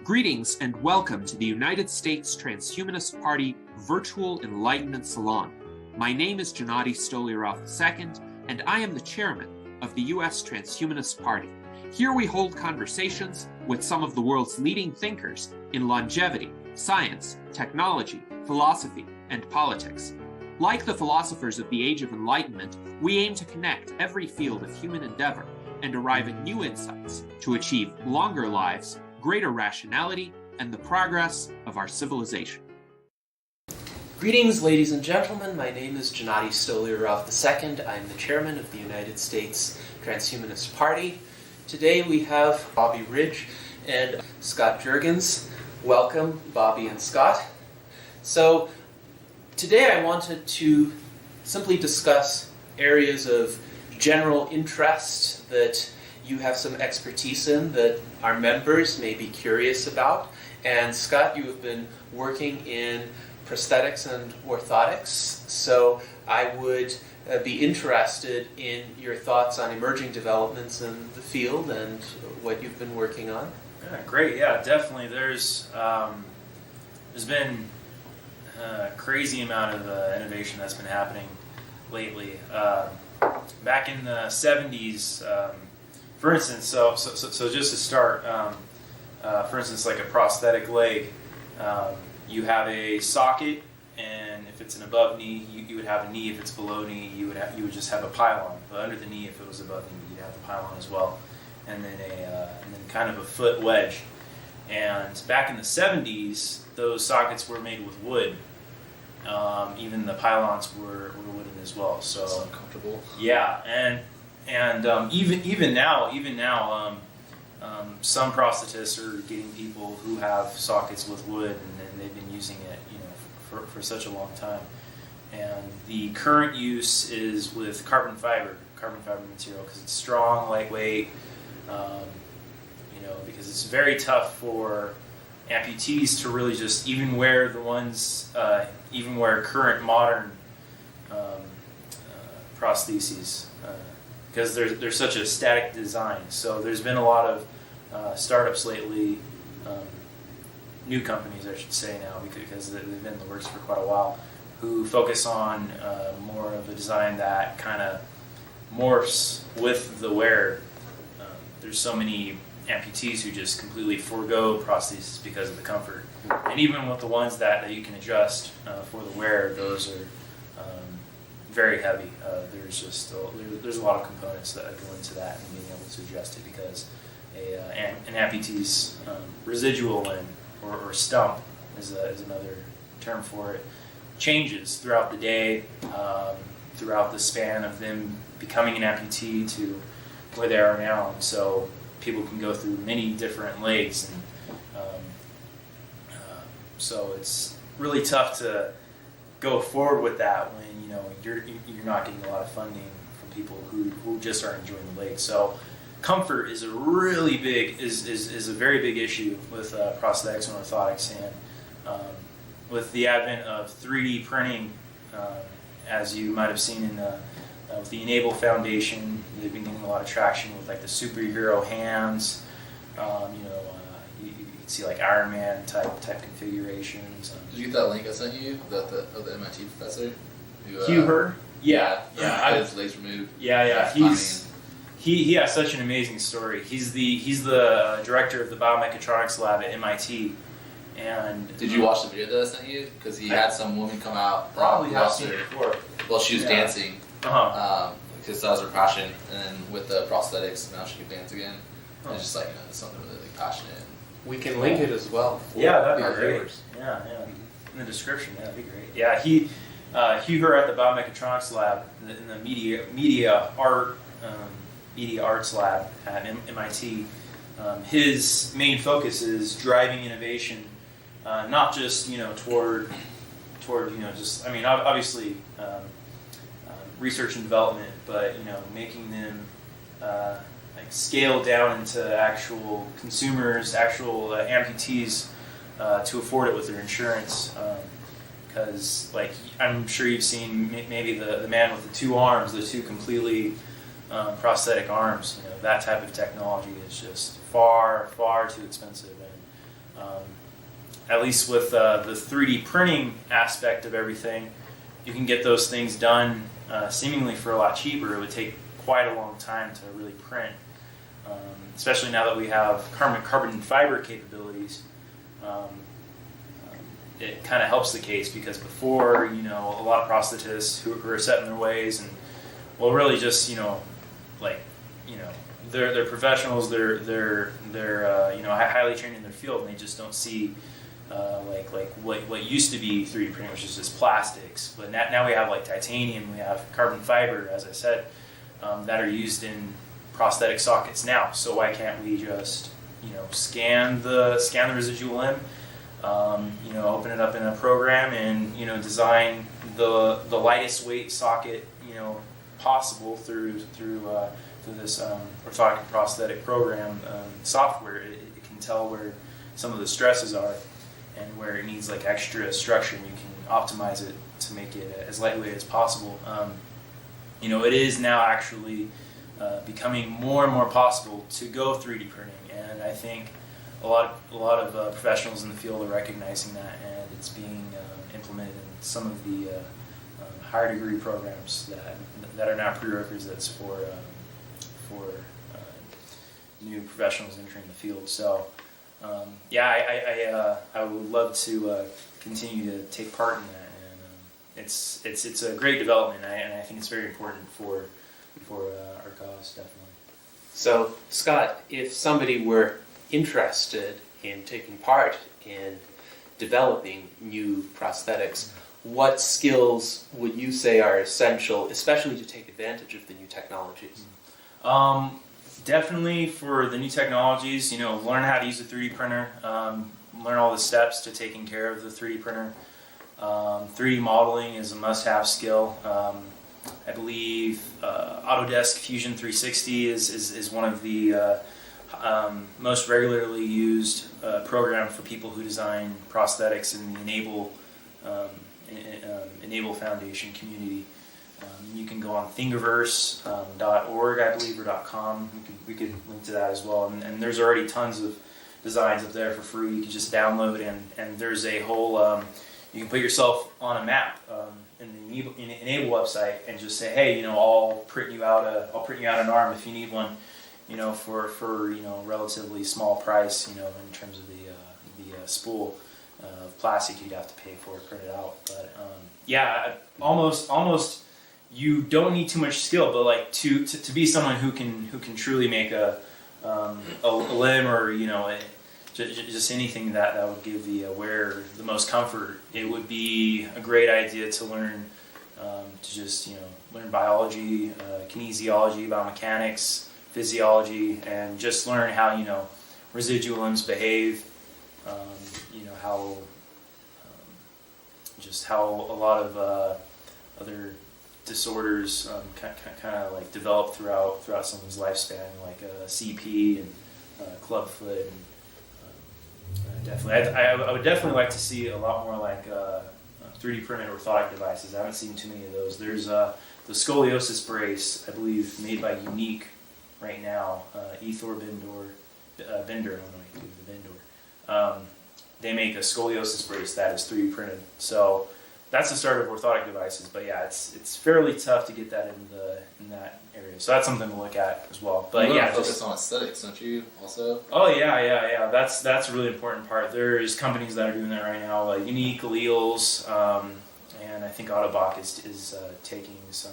Greetings and welcome to the United States Transhumanist Party Virtual Enlightenment Salon. My name is Gennady Stolyarov II, and I am the chairman of the U.S. Transhumanist Party. Here we hold conversations with some of the world's leading thinkers in longevity, science, technology, philosophy, and politics. Like the philosophers of the Age of Enlightenment, we aim to connect every field of human endeavor and arrive at new insights to achieve longer lives, greater rationality, and the progress of our civilization. Greetings, ladies and gentlemen. My name is Gennady Stolyarov II. I'm the chairman of the United States Transhumanist Party. Today we have Bobby Ridge and Scott Jurgens. Welcome, Bobby and Scott. So today I wanted to simply discuss areas of general interest that you have some expertise in that our members may be curious about. And Scott, you have been working in prosthetics and orthotics, so I would be interested in your thoughts on emerging developments in the field and what you've been working on. Yeah, great. Yeah, definitely. There's been a crazy amount of innovation that's been happening lately. Back in the 70s, for instance, so just to start, for instance, like a prosthetic leg, you have a socket, and if it's an above knee, you would have a knee. If it's below knee, you would just have a pylon. But under the knee, if it was above the knee, you'd have the pylon as well, and then kind of a foot wedge. And back in the 70s, those sockets were made with wood. Even the pylons were wooden as well. So it's uncomfortable. Yeah, and even now, some prosthetists are getting people who have sockets with wood, and they've been using it, for such a long time. And the current use is with carbon fiber material, because it's strong, lightweight. Because it's very tough for amputees to really just even wear current modern prostheses. Because they're such a static design. So there's been a lot of startups lately, new companies I should say now, because they've been in the works for quite a while, who focus on more of a design that kind of morphs with the wearer. There's so many amputees who just completely forego prostheses because of the comfort. And even with the ones that you can adjust for the wearer, those are very heavy. There's a lot of components that go into that and being able to adjust it, because an amputee's residual limb or stump is another term for it, changes throughout the day, throughout the span of them becoming an amputee to where they are now. And so people can go through many different legs, and so it's really tough to go forward with that when you're not getting a lot of funding from people who just aren't enjoying the leg. So comfort is a really big is a very big issue with prosthetics and orthotics, and with the advent of 3D printing, as you might have seen in with the Enable Foundation, they've been getting a lot of traction with like the superhero hands. You can see like Iron Man type configurations. Did you get that link I sent you of the MIT professor? Hugh Her? Yeah. Had his legs removed. Yeah. He has such an amazing story. He's the director of the biomechatronics lab at MIT. And did you watch the video that I sent you? Because he had some woman come out. Probably have seen it before. Well, she was dancing. Because that was her passion, and then with the prosthetics, now she can dance again. And it's just like it's something really passionate. We can link it as well. Yeah, that'd be great. Viewers. Yeah. In the description, that'd be great. Yeah, Hugh Her at the biomechatronics lab in the media arts lab at MIT. His main focus is driving innovation, not just toward obviously research and development, but making them scale down into actual consumers, actual amputees, to afford it with their insurance. because like I'm sure you've seen maybe the man with the two arms, the two completely prosthetic arms. You know, that type of technology is just far too expensive, and at least with the 3D printing aspect of everything, you can get those things done seemingly for a lot cheaper. It would take quite a long time to really print, especially now that we have carbon fiber capabilities. It kind of helps the case, because before, you know, a lot of prosthetists who are set in their ways and, well, really just, you know, like, you know, they're professionals, they're you know, highly trained in their field, and they just don't see like what used to be 3D printing, which is just plastics. But now we have like titanium, we have carbon fiber, as I said, that are used in prosthetic sockets now. So why can't we just, you know, scan the residual limb, you know, open it up in a program, and, you know, design the lightest weight socket, you know, possible through this orthotic prosthetic program software. It can tell where some of the stresses are and where it needs like extra structure, and you can optimize it to make it as lightweight as possible. You know, it is now actually becoming more and more possible to go 3D printing, and I think a lot of professionals in the field are recognizing that, and it's being implemented in some of the higher degree programs that are now prerequisites for new professionals entering the field. So yeah, I would love to continue to take part in that, and it's a great development, and I think it's very important for our cause, definitely. So, Scott, if somebody were interested in taking part in developing new prosthetics, what skills would you say are essential, especially to take advantage of the new technologies? Definitely for the new technologies, you know, learn how to use a 3D printer, learn all the steps to taking care of the 3D printer. 3D modeling is a must-have skill. I believe Autodesk Fusion 360 is one of the most regularly used program for people who design prosthetics in the Enable Foundation community. You can go on thingiverse.org, I believe, or .com. We could link to that as well. And there's already tons of designs up there for free. You can just download, and there's a whole. You can put yourself on a map in the Enable website and just say, hey, you know, I'll print you out an arm if you need one, you know, for you know, relatively small price, you know, in terms of the spool of plastic you'd have to pay for it printed out. But yeah, almost you don't need too much skill, but like to be someone who can truly make a limb, or, you know, just anything that would give the wearer the most comfort, it would be a great idea to learn to just, you know, learn biology, kinesiology, biomechanics, physiology, and just learn how, you know, residual limbs behave, you know, how just how a lot of other disorders kind of like develop throughout someone's lifespan, like CP and clubfoot. And definitely, I would definitely like to see a lot more like 3D printed orthotic devices. I haven't seen too many of those. There's the scoliosis brace, I believe, made by Unique right now. Ethor Bender, they make a scoliosis brace that is 3D printed. So that's the start of orthotic devices. But yeah, it's fairly tough to get that in that area. So that's something to look at as well. But yeah, focus on aesthetics, don't you? Also. Oh yeah. That's a really important part. There's companies that are doing that right now, like Unique, Alleles, and I think Autobach is taking some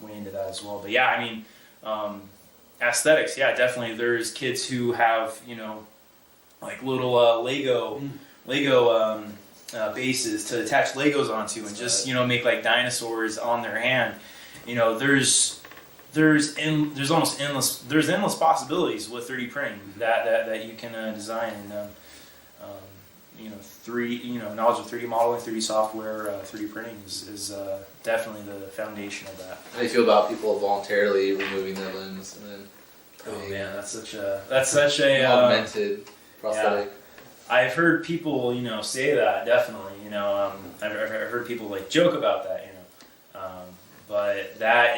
way into that as well. But yeah, I mean, aesthetics. Yeah, definitely. There's kids who have, you know, like little Lego bases to attach Legos onto, and just, you know, make like dinosaurs on their hand. You know, there's almost endless possibilities with 3D printing that you can design. And you know, knowledge of 3D modeling, 3D software, 3D printing is definitely the foundation of that. How do you feel about people voluntarily removing their limbs and then that's such a augmented prosthetic? I've heard people, say that, definitely. I've heard people like joke about that, but that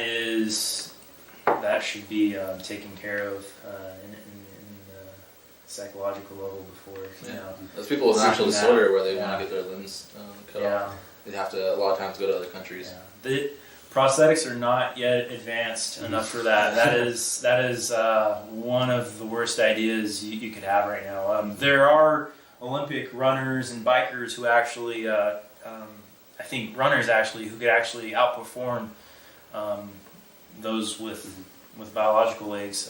should be taken care of in the psychological level before. Those people with natural disorder where they want to get their limbs cut off, they have to a lot of times go to other countries. Yeah. The prosthetics are not yet advanced enough for that. That is one of the worst ideas you could have right now. There are Olympic runners and bikers who actually, I think runners actually, who could actually outperform those with biological legs.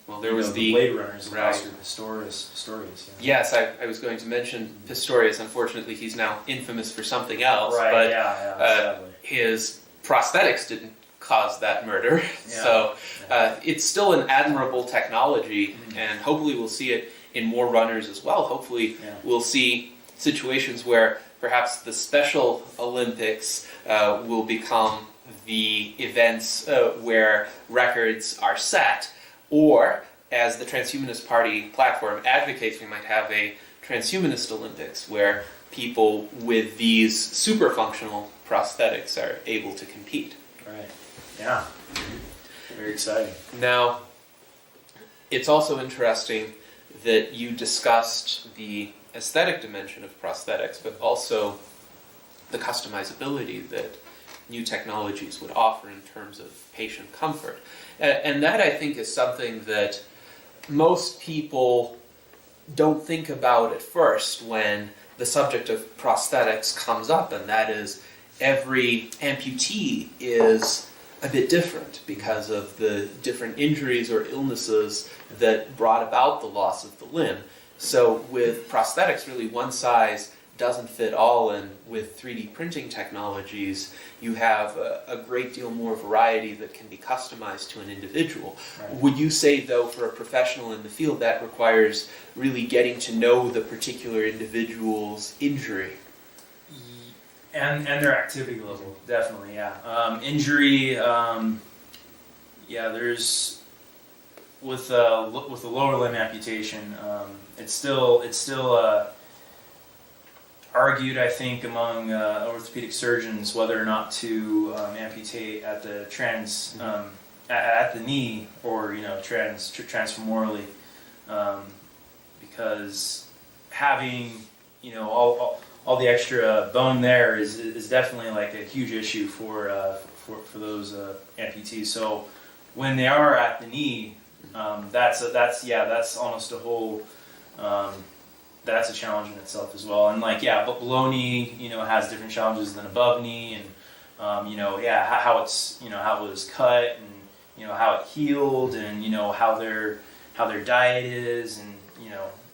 Well, there was the Blade Runners, right. Pistorius. Yes, I was going to mention Pistorius. Unfortunately, he's now infamous for something else. Right. But Sadly. his prosthetics didn't cause that murder. Yeah. So it's still an admirable technology, and hopefully we'll see it in more runners as well. Hopefully we'll see situations where perhaps the Special Olympics will become the events where records are set, or as the Transhumanist Party platform advocates, we might have a Transhumanist Olympics where people with these super functional prosthetics are able to compete. Right. Yeah. Very exciting. Now, it's also interesting that you discussed the aesthetic dimension of prosthetics, but also the customizability that new technologies would offer in terms of patient comfort. And that, I think, is something that most people don't think about at first when the subject of prosthetics comes up, and that is every amputee is a bit different because of the different injuries or illnesses that brought about the loss of the limb. So with prosthetics, really one size doesn't fit all, and with 3D printing technologies, you have a great deal more variety that can be customized to an individual. Right. Would you say, though, for a professional in the field, that requires really getting to know the particular individual's injury? And their activity level, definitely, yeah. Injury, there's with a lower limb amputation, it's still argued, I think, among orthopedic surgeons whether or not to amputate at the at the knee or transfemorally, because having all the extra bone there is definitely like a huge issue for those amputees. So when they are at the knee, that's almost a whole. That's a challenge in itself as well. And but below knee, has different challenges than above knee, and how it's how it was cut, and how it healed, and how their diet is, and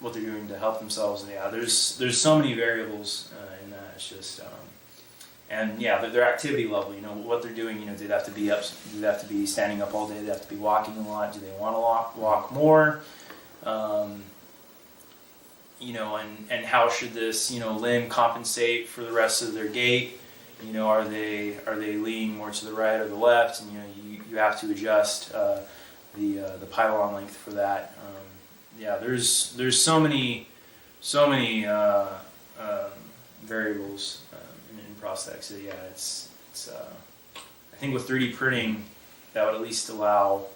what they're doing to help themselves. And there's so many variables in that. It's just their activity level. What they're doing. Do they have to be up? Do they have to be standing up all day? Do they have to be walking a lot? Do they want to walk more? And how should this, limb compensate for the rest of their gait? Are they leaning more to the right or the left? And you have to adjust the pylon length for that. There's so many variables in prosthetics. So it's I think with 3D printing that would at least allow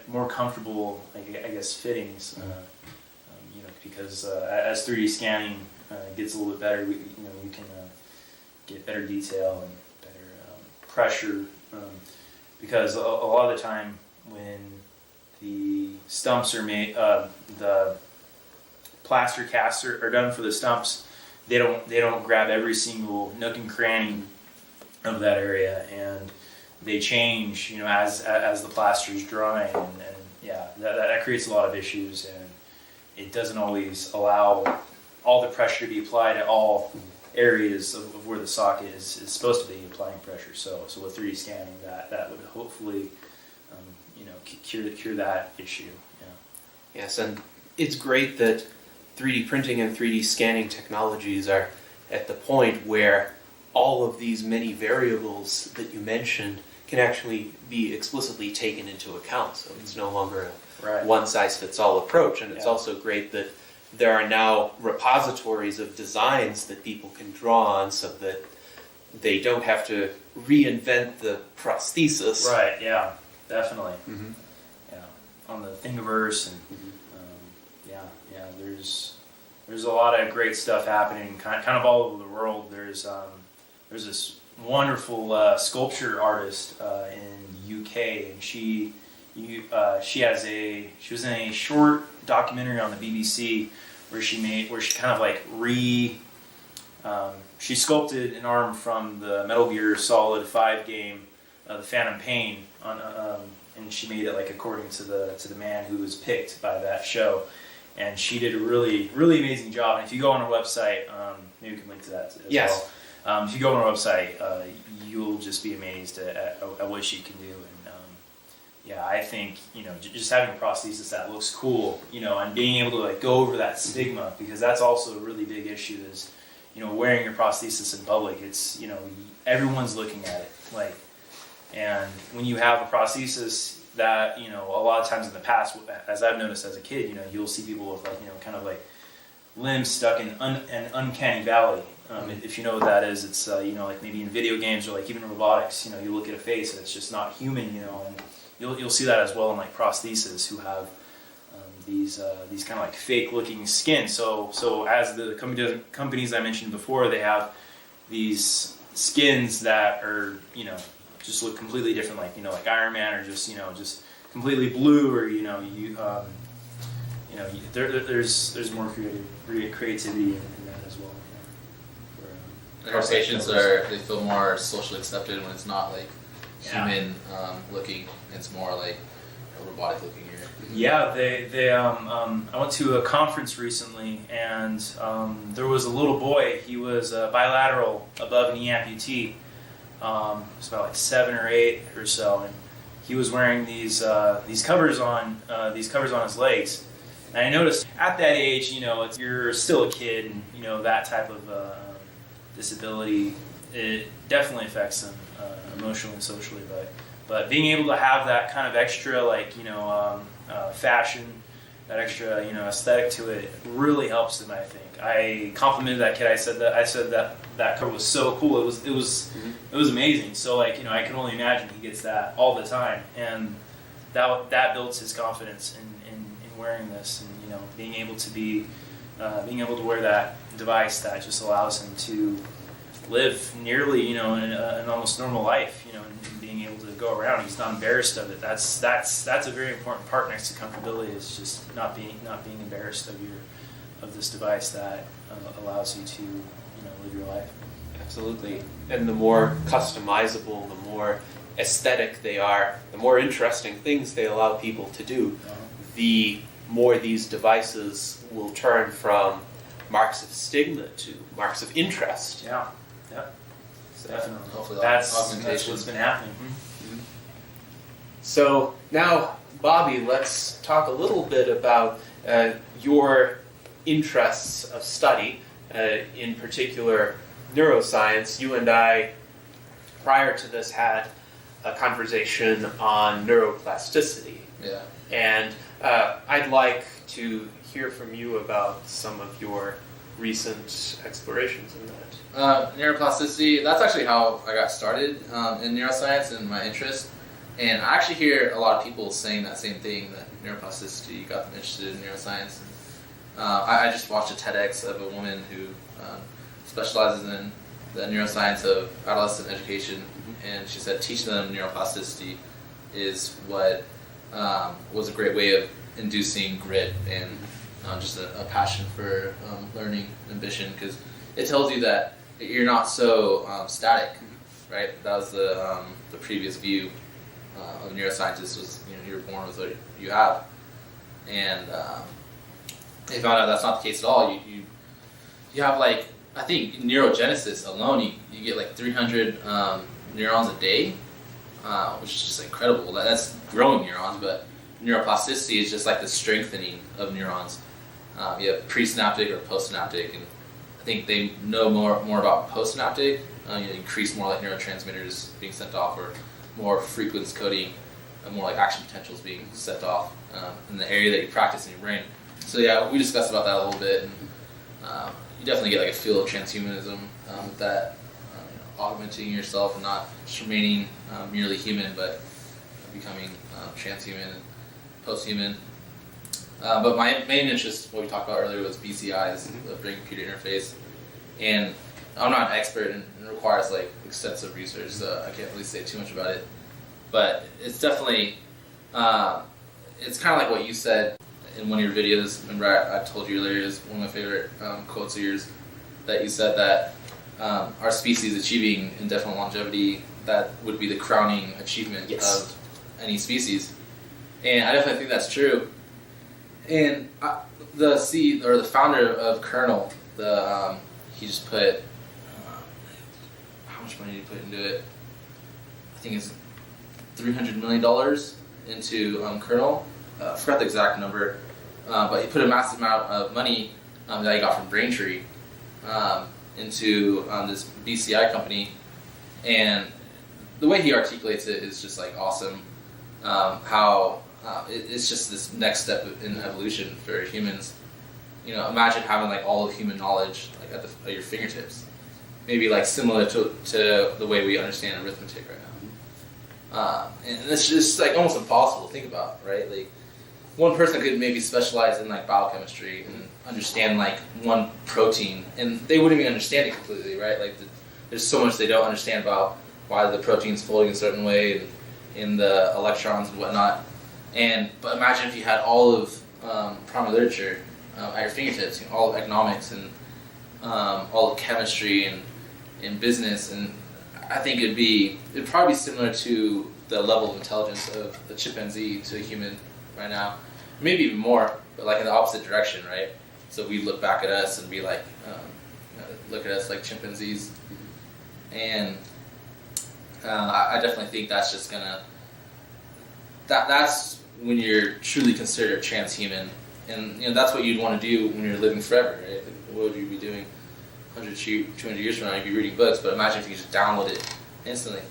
more comfortable, I guess, fittings, because as 3D scanning gets a little bit better, you can get better detail and better pressure, because a lot of the time when the stumps are made, the plaster casts are done for the stumps, they don't grab every single nook and cranny of that area, and they change, as the plaster is drying, and that creates a lot of issues, and it doesn't always allow all the pressure to be applied at all areas of where the socket is supposed to be applying pressure. So with 3D scanning, that would hopefully cure that issue. Yeah. Yes, and it's great that 3D printing and 3D scanning technologies are at the point where all of these many variables that you mentioned can actually be explicitly taken into account. So it's no longer a Right. one-size-fits-all approach. And it's Yeah. also great that there are now repositories of designs that people can draw on so that they don't have to reinvent the prosthesis. Right, yeah, definitely. Mhm. Yeah, on the Thingiverse and yeah, there's a lot of great stuff happening, kind of all over the world. There's this wonderful sculpture artist in UK, and she was in a short documentary on the BBC where she kind of like she sculpted an arm from the Metal Gear Solid 5 game, the Phantom Pain, and she made it like according to the man who was picked by that show. And she did a really, really amazing job. And if you go on her website, maybe we can link to that as Yes. well. If you go on her website, you'll just be amazed at what she can do. And yeah, I think just having a prosthesis that looks cool, and being able to like go over that stigma, because that's also a really big issue. Is wearing your prosthesis in public. It's everyone's looking at it, like, and when you have a prosthesis that a lot of times in the past, as I've noticed as a kid, you'll see people with like kind of like limbs stuck in an uncanny valley. If you know what that is, it's like maybe in video games or like even robotics. You look at a face and it's just not human. And you'll see that as well in like prostheses who have these kind of like fake looking skin. So as the companies I mentioned before, they have these skins that are just look completely different, like Iron Man, or just completely blue, or there's more creativity in that as well. Our patients they feel more socially accepted when it's not like human looking. It's more like a robotic looking here. Yeah, I went to a conference recently, and there was a little boy. He was bilateral above knee amputee. He was about like 7 or 8 or so, and he was wearing these covers on his legs. And I noticed at that age, you're still a kid, and that type of disability, it definitely affects them emotionally and socially. But being able to have that kind of extra, fashion, that extra, aesthetic to it really helps them. I think I complimented that kid. I said that cover was so cool. It was amazing. So I can only imagine he gets that all the time, and that builds his confidence in wearing this, and being able to wear that device that just allows him to live nearly an almost normal life, and being able to go around. He's not embarrassed of it. That's a very important part next to comfortability, is just not being embarrassed of this device that allows you to live your life. Absolutely. And the more customizable, the more aesthetic they are, the more interesting things they allow people to do, the more these devices will turn from marks of stigma to marks of interest. Yeah. So, Definitely. Hopefully That's augmentation. what's been happening. So now, Bobby, let's talk a little bit about your interests of study, in particular neuroscience. You and I, prior to this, had a conversation on neuroplasticity. Yeah. And I'd like to hear from you about some of your recent explorations in that. Neuroplasticity, that's actually how I got started in neuroscience and my interest. And I actually hear a lot of people saying that same thing, that neuroplasticity got them interested in neuroscience. I just watched a TEDx of a woman who specializes in the neuroscience of adolescent education, and she said teaching them neuroplasticity is what was a great way of inducing grit and just a passion for learning, ambition, because it tells you that you're not so static, right? That was the previous view of neuroscientists, was you're born with what you have, and they found out that's not the case at all. You have like, I think neurogenesis alone, you get like 300 neurons a day, which is just incredible. That's growing neurons, but neuroplasticity is just like the strengthening of neurons. You have presynaptic or postsynaptic, and I think they know more about postsynaptic. You increase more like neurotransmitters being sent off, or more frequency coding, more like action potentials being set off in the area that you practice in your brain. So yeah, we discussed about that a little bit, and you definitely get like a feel of transhumanism with that, augmenting yourself and not just remaining merely human, but becoming transhuman and post-human. But my main interest, what we talked about earlier, was BCIs, the brain-computer interface. And I'm not an expert, and it requires like extensive research, so I can't really say too much about it. But it's definitely, it's kind of like what you said in one of your videos. Remember, I told you earlier, is one of my favorite quotes of yours, that you said that our species achieving indefinite longevity, that would be the crowning achievement of any species. And I definitely think that's true. And the founder of Kernel, he just put, how much money did he put into it? I think it's $300 million into Kernel. I forgot the exact number, but he put a massive amount of money that he got from Braintree into this BCI company. And the way he articulates it is just like awesome. How it's just this next step in evolution for humans. Imagine having like all of human knowledge like at your fingertips. Maybe like similar to the way we understand arithmetic right now. And it's just like almost impossible to think about, right? Like one person could maybe specialize in like biochemistry and understand like one protein, and they wouldn't even understand it completely, right? Like there's so much they don't understand about why the protein's folding a certain way and in the electrons and whatnot. But imagine if you had all of primary literature at your fingertips, all of economics and all of chemistry and business, and I think it'd probably be similar to the level of intelligence of the chimpanzee to a human right now, maybe even more, but like in the opposite direction, right? So we look back at us and be like, look at us like chimpanzees, and I definitely think that's just gonna. That's when you're truly considered transhuman, and that's what you'd want to do when you're living forever, right? Like, what would you be doing 100, 200 years from now? You'd be reading books, but imagine if you could just download it instantly,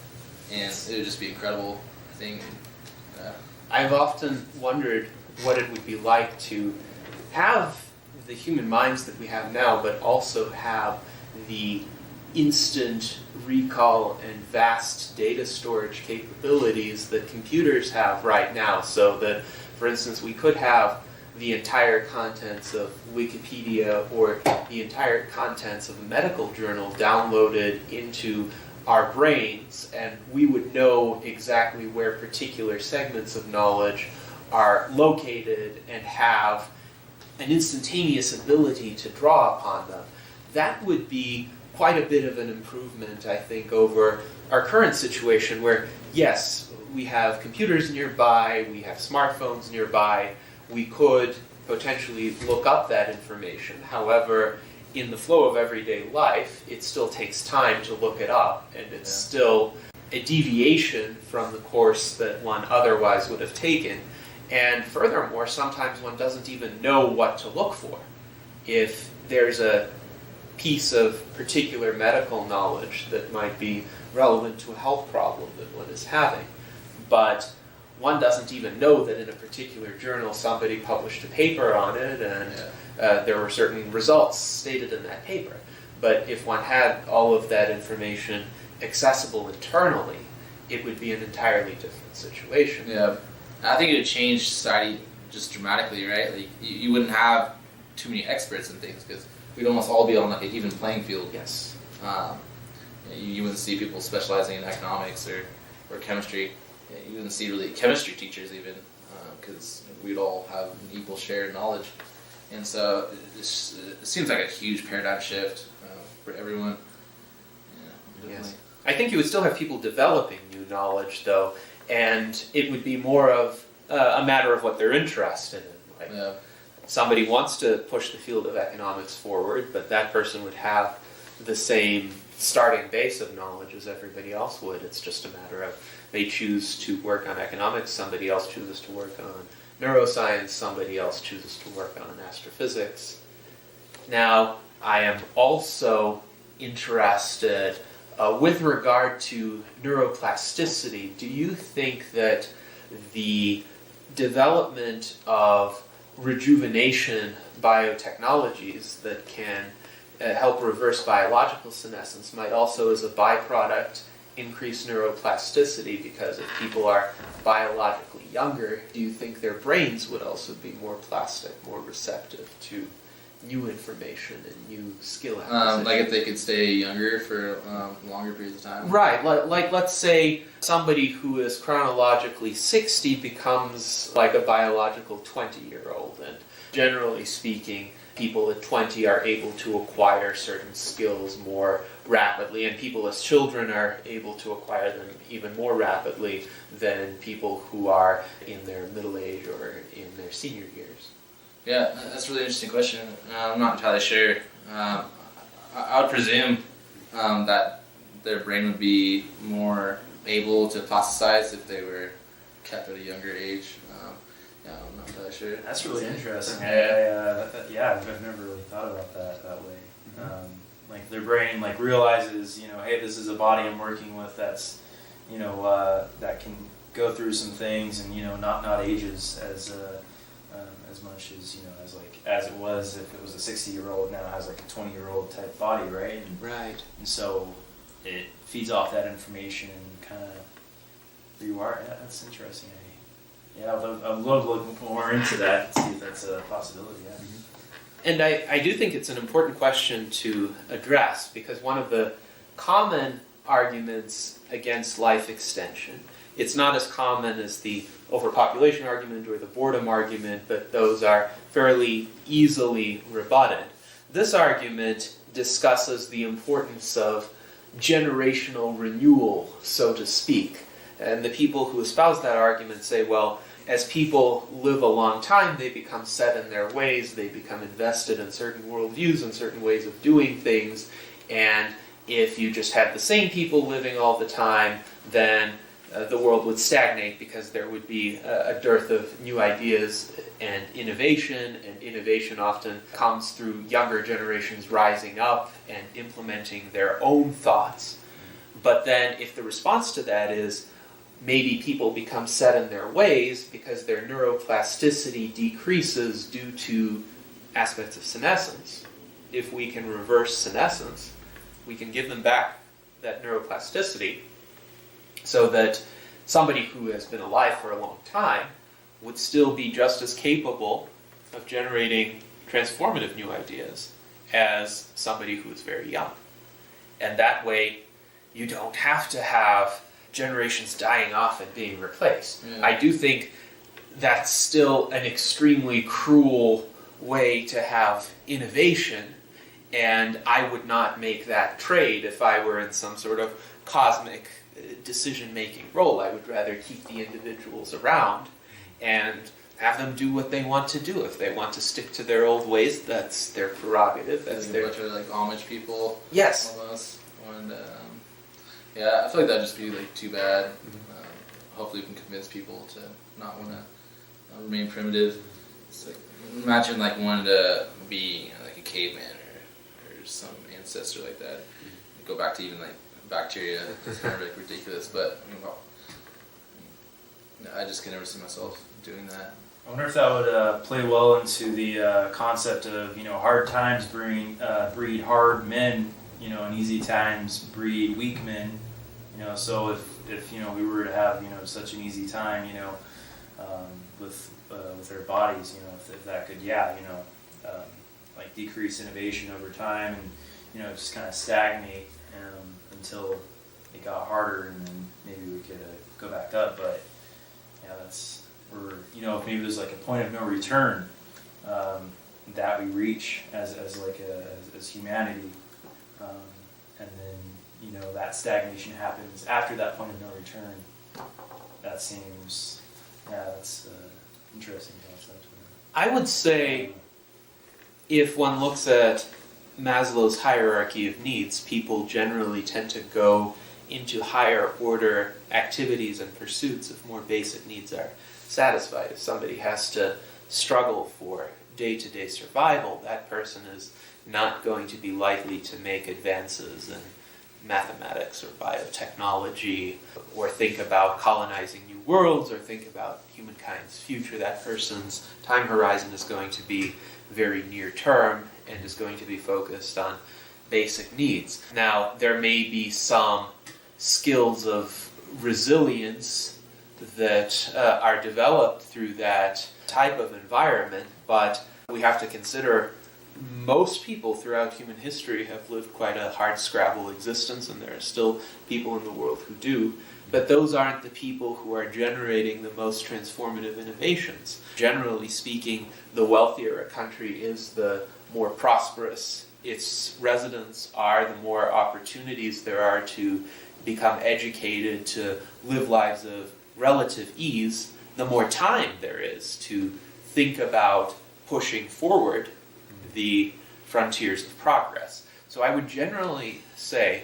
and it would just be incredible, I think. I've often wondered what it would be like to have the human minds that we have now, but also have the instant recall and vast data storage capabilities that computers have right now. So that, for instance, we could have the entire contents of Wikipedia or the entire contents of a medical journal downloaded into our brains, and we would know exactly where particular segments of knowledge are located and have an instantaneous ability to draw upon them. That would be quite a bit of an improvement, I think, over our current situation where, yes, we have computers nearby, we have smartphones nearby, we could potentially look up that information. However, in the flow of everyday life, it still takes time to look it up, and it's still a deviation from the course that one otherwise would have taken. And furthermore, sometimes one doesn't even know what to look for. If there's a piece of particular medical knowledge that might be relevant to a health problem that one is having, but one doesn't even know that in a particular journal somebody published a paper on it and there were certain results stated in that paper. But if one had all of that information accessible internally, it would be an entirely different situation. Yeah, I think it would change society just dramatically, right? Like you wouldn't have too many experts in things because we'd almost all be on like an even playing field. Yes. You wouldn't see people specializing in economics or chemistry. You wouldn't see really chemistry teachers even because we'd all have an equal share of knowledge. And so it seems like a huge paradigm shift for everyone. Yeah, yes. I think you would still have people developing new knowledge, though, and it would be more of a matter of what they're interested in. Like, somebody wants to push the field of economics forward, but that person would have the same starting base of knowledge as everybody else would. It's just a matter of they choose to work on economics, somebody else chooses to work on neuroscience, somebody else chooses to work on astrophysics. Now, I am also interested With regard to neuroplasticity, do you think that the development of rejuvenation biotechnologies that can help reverse biological senescence might also, as a byproduct, increase neuroplasticity? Because if people are biologically younger, do you think their brains would also be more plastic, more receptive to new information and new skill acquisition? Like if they could stay younger for longer periods of time? Right, like let's say somebody who is chronologically 60 becomes like a biological 20-year-old, and generally speaking, people at 20 are able to acquire certain skills more rapidly, and people as children are able to acquire them even more rapidly than people who are in their middle age or in their senior years. Yeah, that's a really interesting question. I'm not entirely sure. I would presume that their brain would be more able to plasticize if they were kept at a younger age. Yeah, I'm not entirely sure. That's really interesting. I've never really thought about that way. Like their brain realizes, hey, this is a body I'm working with that's, that can go through some things and not ages as much as it was if it was a 60-year-old. Now it has like a 20-year-old type body, right? And so it feeds off that information and kind of rewire. Yeah, that's interesting. I'd love to look more into that and see if that's a possibility. Yeah. And I do think it's an important question to address, because one of the common arguments against life extension, it's not as common as the overpopulation argument or the boredom argument, but those are fairly easily rebutted. This argument discusses the importance of generational renewal, so to speak. And the people who espouse that argument say, well, as people live a long time, they become set in their ways, they become invested in certain worldviews and certain ways of doing things, and if you just had the same people living all the time, then the world would stagnate because there would be a dearth of new ideas and innovation often comes through younger generations rising up and implementing their own thoughts. But then if the response to that is maybe people become set in their ways because their neuroplasticity decreases due to aspects of senescence, if we can reverse senescence, we can give them back that neuroplasticity, so that somebody who has been alive for a long time would still be just as capable of generating transformative new ideas as somebody who is very young. And that way, you don't have to have generations dying off and being replaced. Yeah. I do think that's still an extremely cruel way to have innovation, and I would not make that trade if I were in some sort of cosmic decision-making role. I would rather keep the individuals around and have them do what they want to do. If they want to stick to their old ways, that's their prerogative. That's their... bunch of Amish people. Yes. Almost. And I feel like that'd just be too bad. Hopefully, we can convince people to not want to remain primitive. It's imagine wanting to be a caveman or some ancestor like that. Go back to even bacteria. It's kind of ridiculous, but I just can never see myself doing that. I wonder if that would play well into the concept of hard times breed hard men, and easy times breed weak men. So if we were to have such an easy time with their bodies, if that could decrease innovation over time and just kind of stagnate until it got harder, and then maybe we could go back up. But that's where if maybe there's a point of no return that we reach as humanity, and then that stagnation happens after that point of no return. That seems that's interesting concept. I would say if one looks at Maslow's hierarchy of needs, people generally tend to go into higher order activities and pursuits if more basic needs are satisfied. If somebody has to struggle for day-to-day survival, that person is not going to be likely to make advances in mathematics or biotechnology, or think about colonizing new worlds, or think about humankind's future. That person's time horizon is going to be very near term and is going to be focused on basic needs. Now, there may be some skills of resilience that are developed through that type of environment, but we have to consider most people throughout human history have lived quite a hard-scrabble existence, and there are still people in the world who do, but those aren't the people who are generating the most transformative innovations. Generally speaking, the wealthier a country is, the more prosperous its residents are, the more opportunities there are to become educated, to live lives of relative ease, the more time there is to think about pushing forward the frontiers of progress. So I would generally say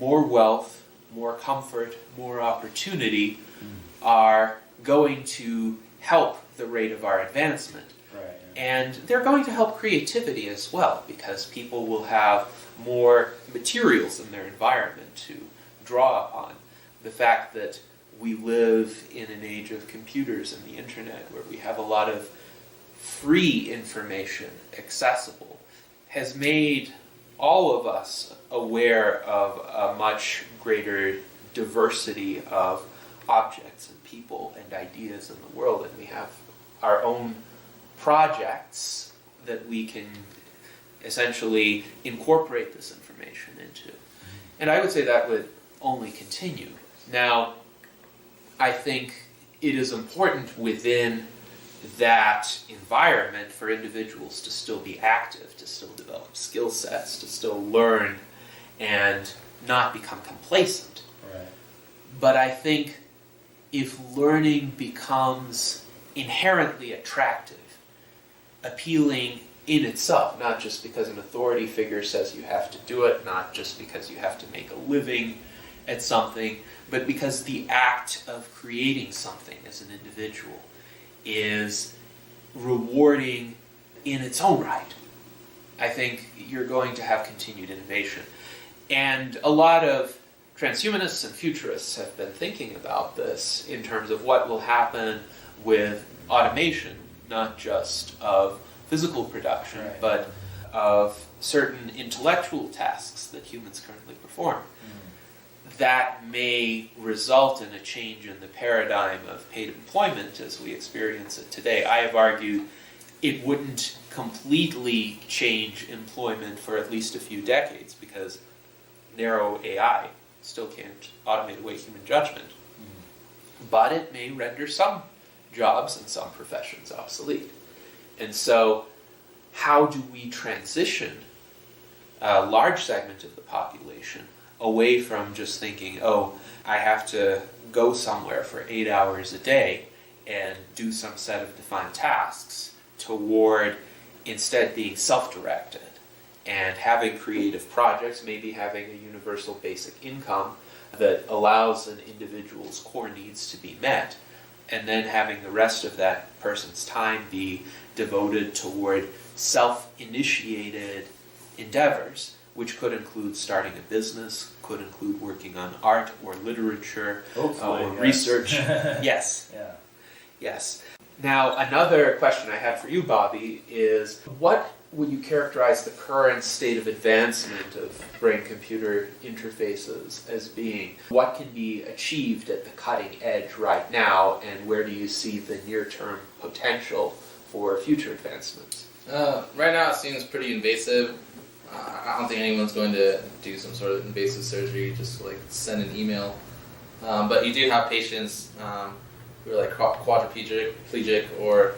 more wealth, more comfort, more opportunity are going to help the rate of our advancement. Right. And they're going to help creativity as well, because people will have more materials in their environment to draw upon. The fact that we live in an age of computers and the internet, where we have a lot of free information accessible, has made all of us aware of a much greater diversity of objects and people and ideas in the world, and we have our own projects that we can essentially incorporate this information into. And I would say that would only continue. Now, I think it is important within that environment for individuals to still be active, to still develop skill sets, to still learn and not become complacent. Right. But I think if learning becomes inherently attractive, appealing in itself, not just because an authority figure says you have to do it, not just because you have to make a living at something, but because the act of creating something as an individual is rewarding in its own right, I think you're going to have continued innovation. And a lot of transhumanists and futurists have been thinking about this in terms of what will happen with automation, not just of physical production, right, but of certain intellectual tasks that humans currently perform. That may result in a change in the paradigm of paid employment as we experience it today. I have argued it wouldn't completely change employment for at least a few decades, because narrow AI still can't automate away human judgment. But it may render some jobs and some professions obsolete. And so, how do we transition a large segment of the population away from just thinking, oh, I have to go somewhere for 8 hours a day and do some set of defined tasks, toward instead being self-directed and having creative projects, maybe having a universal basic income that allows an individual's core needs to be met, and then having the rest of that person's time be devoted toward self-initiated endeavors, which could include starting a business, could include working on art or literature or yes. research. Yes. Yeah. Yes. Now, another question I have for you, Bobby, is what would you characterize the current state of advancement of brain-computer interfaces as being? What can be achieved at the cutting edge right now, and where do you see the near-term potential for future advancements? Right now it seems pretty invasive. I don't think anyone's going to do some sort of invasive surgery, just like send an email. But you do have patients who are like quadriplegic or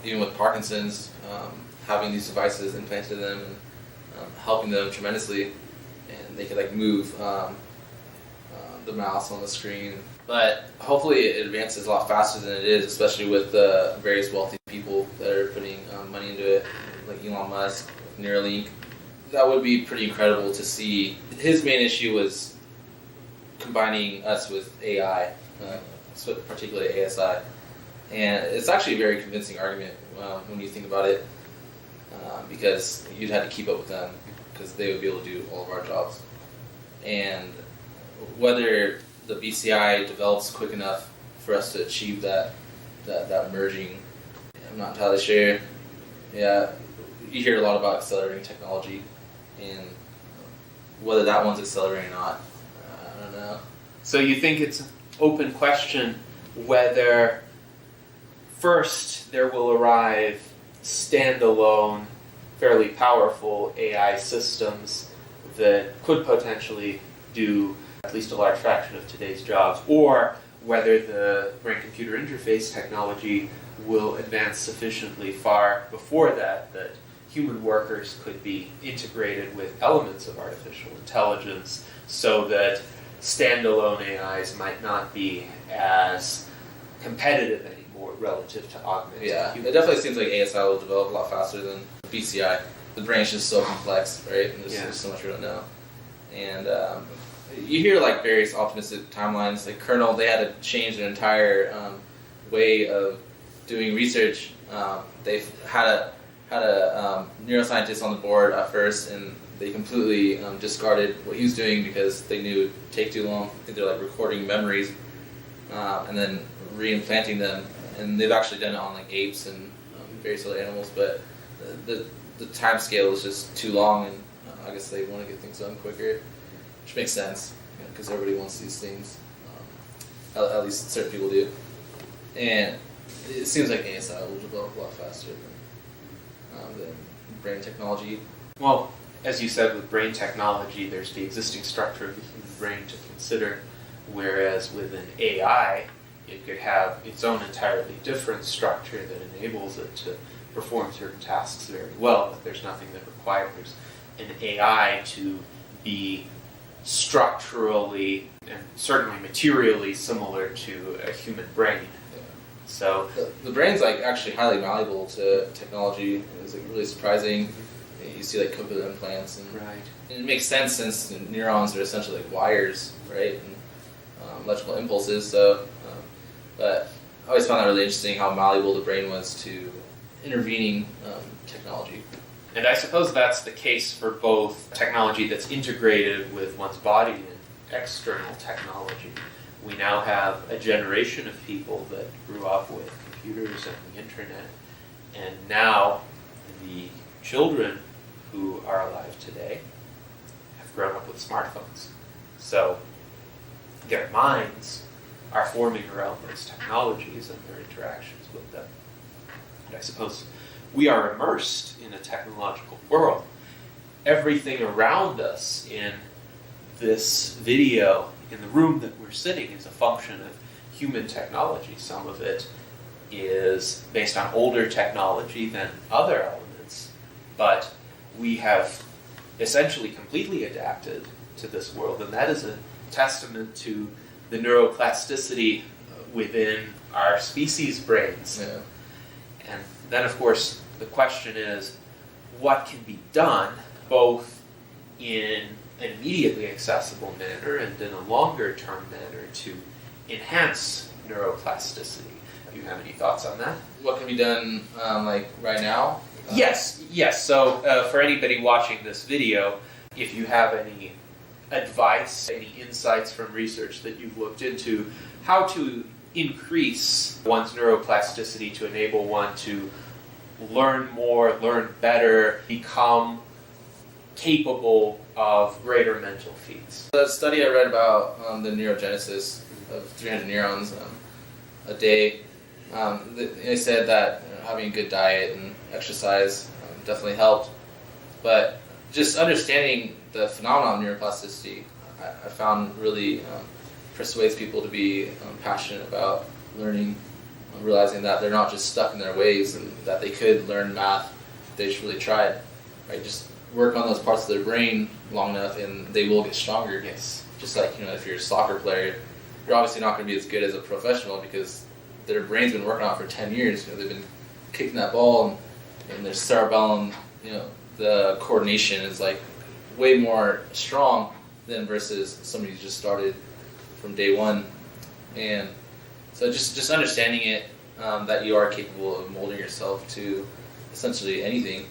even with Parkinson's, having these devices implanted in them and helping them tremendously. And they can like move the mouse on the screen. But hopefully it advances a lot faster than it is, especially with various wealthy people that are putting money into it, like Elon Musk, Neuralink. That would be pretty incredible to see. His main issue was combining us with AI, particularly ASI. And it's actually a very convincing argument when you think about it, because you'd have to keep up with them, because they would be able to do all of our jobs. and whether the BCI develops quick enough for us to achieve that merging, I'm not entirely sure. Yeah, you hear a lot about accelerating technology, and whether that one's accelerating or not, I don't know. So you think it's an open question whether first there will arrive standalone, fairly powerful AI systems that could potentially do at least a large fraction of today's jobs, or whether the brain-computer interface technology will advance sufficiently far before that human workers could be integrated with elements of artificial intelligence so that standalone AIs might not be as competitive anymore relative to augmented humans. It definitely seems like ASI will develop a lot faster than BCI. The brain's just so complex, right? And there's so much we don't know. And you hear like various optimistic timelines. Like Kernel, they had to change their entire way of doing research. They've had a neuroscientist on the board at first, and they completely discarded what he was doing because they knew it would take too long. I think they're like recording memories and then reimplanting them. And they've actually done it on like apes and various other animals, but the time scale is just too long, and I guess they want to get things done quicker, which makes sense because everybody wants these things. At least certain people do. And it seems like ASI will develop a lot faster than brain technology. Well, as you said, with brain technology, there's the existing structure of the human brain to consider, whereas with an AI, it could have its own entirely different structure that enables it to perform certain tasks very well, but there's nothing that requires an AI to be structurally and certainly materially similar to a human brain. So the brain's like actually highly malleable to technology. It's like really surprising. You see like cochlear implants, and it makes sense since neurons are essentially like wires, right? And electrical impulses. So, but I always found that really interesting how malleable the brain was to intervening technology. And I suppose that's the case for both technology that's integrated with one's body and external technology. We now have a generation of people that grew up with computers and the internet, and now the children who are alive today have grown up with smartphones. So their minds are forming around those technologies and their interactions with them. And I suppose we are immersed in a technological world. Everything around us in this video, in the room that we're sitting, is a function of human technology. Some of it is based on older technology than other elements, but we have essentially completely adapted to this world, and that is a testament to the neuroplasticity within our species' brains. Yeah. And then, of course, the question is, what can be done both in an immediately accessible manner and in a longer-term manner to enhance neuroplasticity? Do you have any thoughts on that? What can be done like right now? Yes. So for anybody watching this video, if you have any advice, any insights from research that you've looked into, how to increase one's neuroplasticity to enable one to learn more, learn better, become capable of greater mental feats. The study I read about the neurogenesis of 300 neurons a day, they said that having a good diet and exercise definitely helped, but just understanding the phenomenon of neuroplasticity, I found really persuades people to be passionate about learning, realizing that they're not just stuck in their ways and that they could learn math if they just really tried. Right? Just work on those parts of their brain long enough and they will get stronger. Yes. Just like, if you're a soccer player, you're obviously not going to be as good as a professional because their brain's been working on it for 10 years. They've been kicking that ball and their cerebellum, the coordination is like way more strong than versus somebody who just started from day one. And so just understanding it, that you are capable of molding yourself to essentially anything,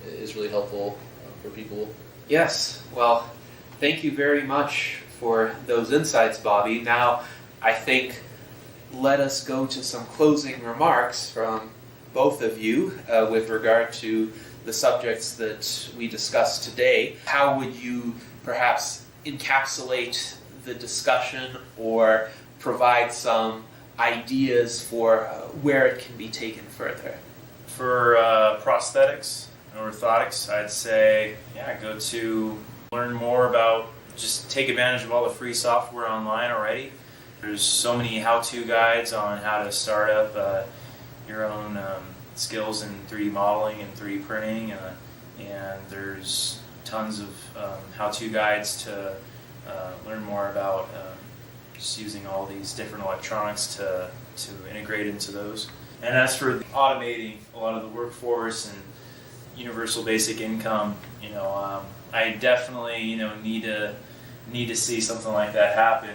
is really helpful for people. Yes. Well, Thank you very much for those insights, Bobby. Now, I think let us go to some closing remarks from both of you with regard to the subjects that we discussed today. How would you perhaps encapsulate the discussion or provide some ideas for where it can be taken further? For prosthetics and orthotics, I'd say, go to learn more about, just take advantage of all the free software online already. There's so many how-to guides on how to start up your own skills in 3D modeling and 3D printing, and there's tons of how-to guides to learn more about just using all these different electronics to integrate into those. And as for automating a lot of the workforce and universal basic income, I definitely need to see something like that happen.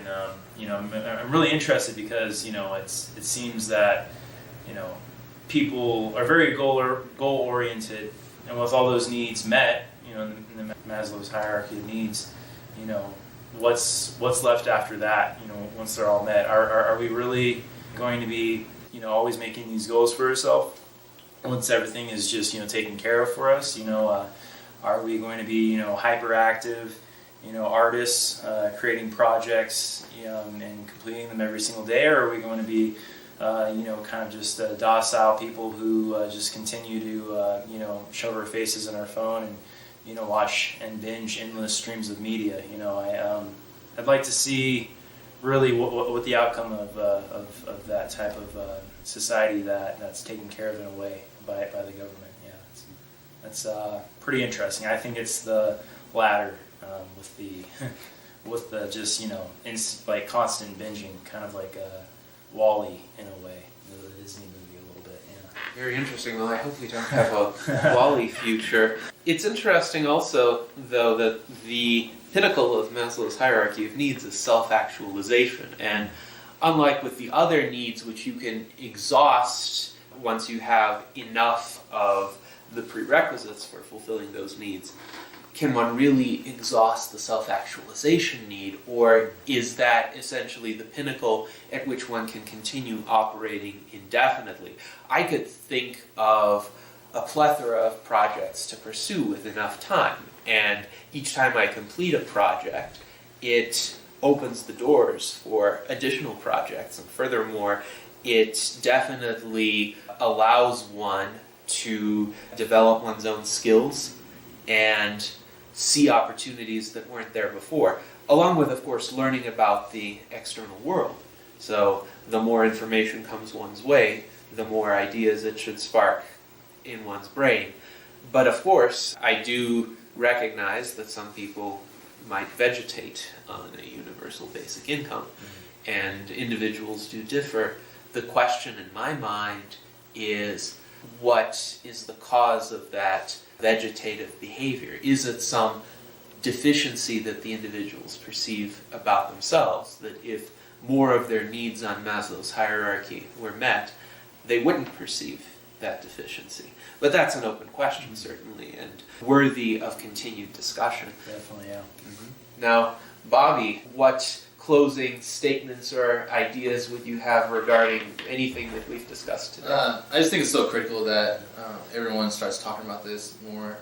I'm really interested because it seems that people are very goal oriented, and with all those needs met, in the Maslow's hierarchy of needs, what's left after that? Once they're all met, are we really going to be always making these goals for ourselves once everything is just taken care of for us? Are we going to be hyperactive artists creating projects and completing them every single day, or are we going to be kind of just docile people who just continue to shove our faces in our phone and watch and binge endless streams of media? I'd like to see really what the outcome of that type of society that's taken care of in a way by the government. That's pretty interesting. I think it's the latter with the just like constant binging, kind of like Wall-E in a way, the Disney movie a little bit. Very interesting. Well, I hope we don't have a Wall-E future. It's interesting also, though, that the pinnacle of Maslow's hierarchy of needs is self-actualization. And unlike with the other needs, which you can exhaust once you have enough of the prerequisites for fulfilling those needs, can one really exhaust the self-actualization need, or is that essentially the pinnacle at which one can continue operating indefinitely? I could think of a plethora of projects to pursue with enough time, and each time I complete a project, it opens the doors for additional projects, and furthermore, it definitely allows one to develop one's own skills and see opportunities that weren't there before, along with, of course, learning about the external world. So the more information comes one's way, the more ideas it should spark in one's brain. But of course, I do recognize that some people might vegetate on a universal basic income, and individuals do differ. The question in my mind is, what is the cause of that vegetative behavior? Is it some deficiency that the individuals perceive about themselves, that if more of their needs on Maslow's hierarchy were met, they wouldn't perceive that deficiency? But that's an open question, certainly, and worthy of continued discussion. Definitely, yeah. Now, Bobby, what closing statements or ideas would you have regarding anything that we've discussed today? I just think it's so critical that everyone starts talking about this more,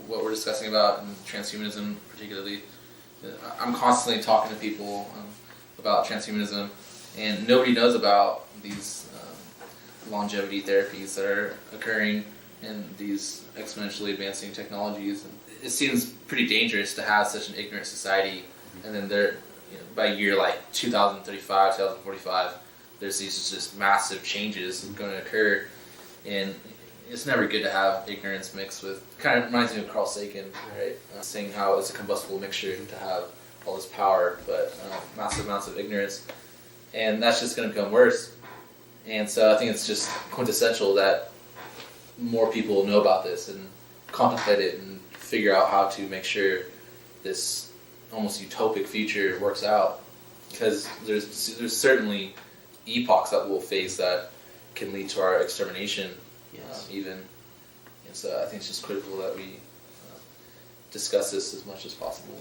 what we're discussing about, and transhumanism particularly. I'm constantly talking to people about transhumanism, and nobody knows about these longevity therapies that are occurring in these exponentially advancing technologies. And it seems pretty dangerous to have such an ignorant society, and then by year like 2035, 2045, there's these just massive changes going to occur, and it's never good to have ignorance mixed with. Kind of reminds me of Carl Sagan, right? Saying how it's a combustible mixture to have all this power, but massive amounts of ignorance, and that's just going to become worse. And so I think it's just quintessential that more people know about this and contemplate it and figure out how to make sure this almost utopic future works out, because there's certainly epochs that we'll face that can lead to our extermination, even. And so I think it's just critical that we discuss this as much as possible.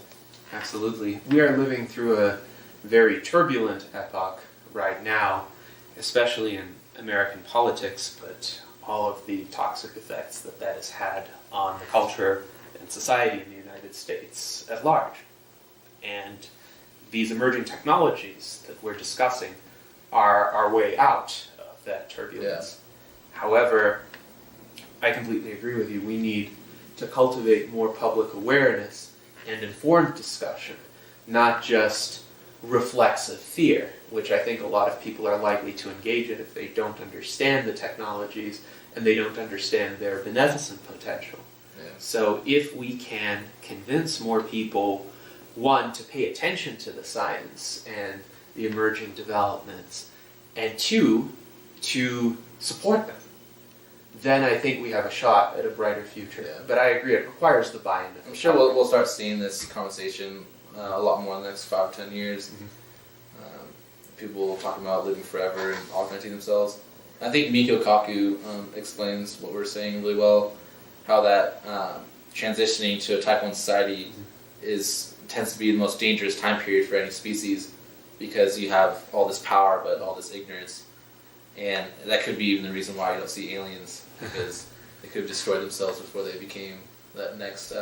Absolutely. We are living through a very turbulent epoch right now, especially in American politics, but all of the toxic effects that has had on the culture and society in the United States at large. And these emerging technologies that we're discussing are our way out of that turbulence. Yeah. However, I completely agree with you. We need to cultivate more public awareness and informed discussion, not just reflexive fear, which I think a lot of people are likely to engage in if they don't understand the technologies and they don't understand their beneficent potential. Yeah. So if we can convince more people, one, to pay attention to the science and the emerging developments, and two, to support them, then I think we have a shot at a brighter future. Yeah. But I agree, it requires the buy-in. I'm sure we'll start seeing this conversation a lot more in the next 5 to 10 years. Mm-hmm. People talking about living forever and augmenting themselves. I think Mikio Kaku explains what we're saying really well, how that transitioning to a Type 1 society tends to be the most dangerous time period for any species, because you have all this power but all this ignorance. And that could be even the reason why you don't see aliens, because they could have destroyed themselves before they became that next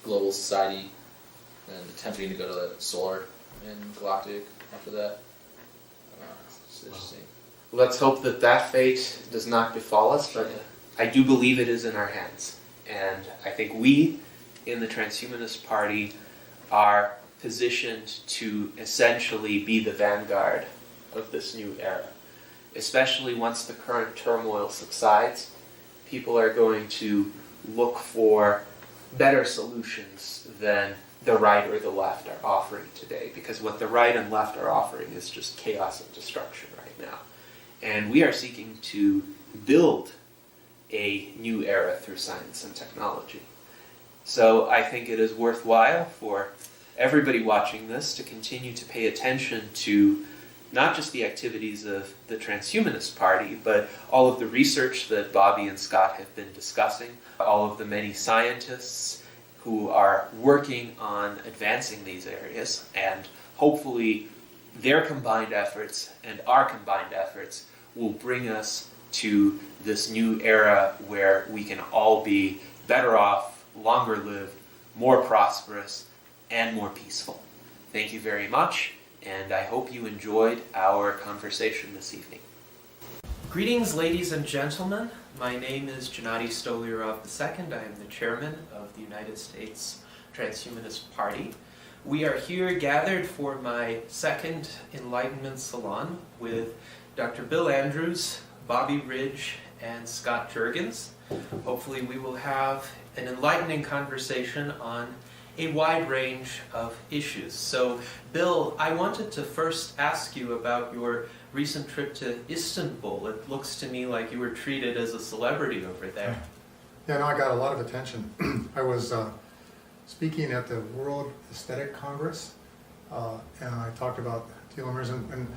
global society and attempting to go to the solar and galactic after that. It's interesting. Let's hope that that fate does not befall us, but I do believe it is in our hands. And I think we in the Transhumanist Party are positioned to essentially be the vanguard of this new era. Especially once the current turmoil subsides, people are going to look for better solutions than the right or the left are offering today, because what the right and left are offering is just chaos and destruction right now. And we are seeking to build a new era through science and technology. So I think it is worthwhile for everybody watching this to continue to pay attention to not just the activities of the Transhumanist Party, but all of the research that Bobby and Scott have been discussing, all of the many scientists who are working on advancing these areas, and hopefully their combined efforts and our combined efforts will bring us to this new era where we can all be better off, longer lived, more prosperous, and more peaceful. Thank you very much, and I hope you enjoyed our conversation this evening. Greetings, ladies and gentlemen. My name is Gennady Stolyarov II. I am the chairman of the United States Transhumanist Party. We are here gathered for my second Enlightenment Salon with Dr. Bill Andrews, Bobby Ridge, and Scott Jurgens. Hopefully we will have an enlightening conversation on a wide range of issues. So, Bill, I wanted to first ask you about your recent trip to Istanbul. It looks to me like you were treated as a celebrity over there. Yeah, no, I got a lot of attention. I was speaking at the World Aesthetic Congress, and I talked about telomeres, and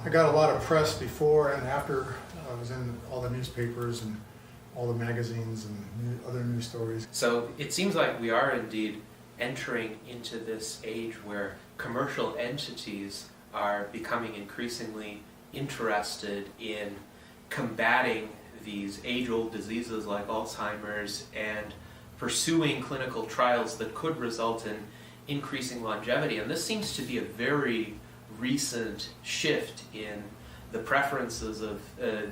I got a lot of press before and after. I was in all the newspapers and all the magazines and other news stories. So it seems like we are indeed entering into this age where commercial entities are becoming increasingly interested in combating these age-old diseases like Alzheimer's and pursuing clinical trials that could result in increasing longevity. And this seems to be a very recent shift in the preferences of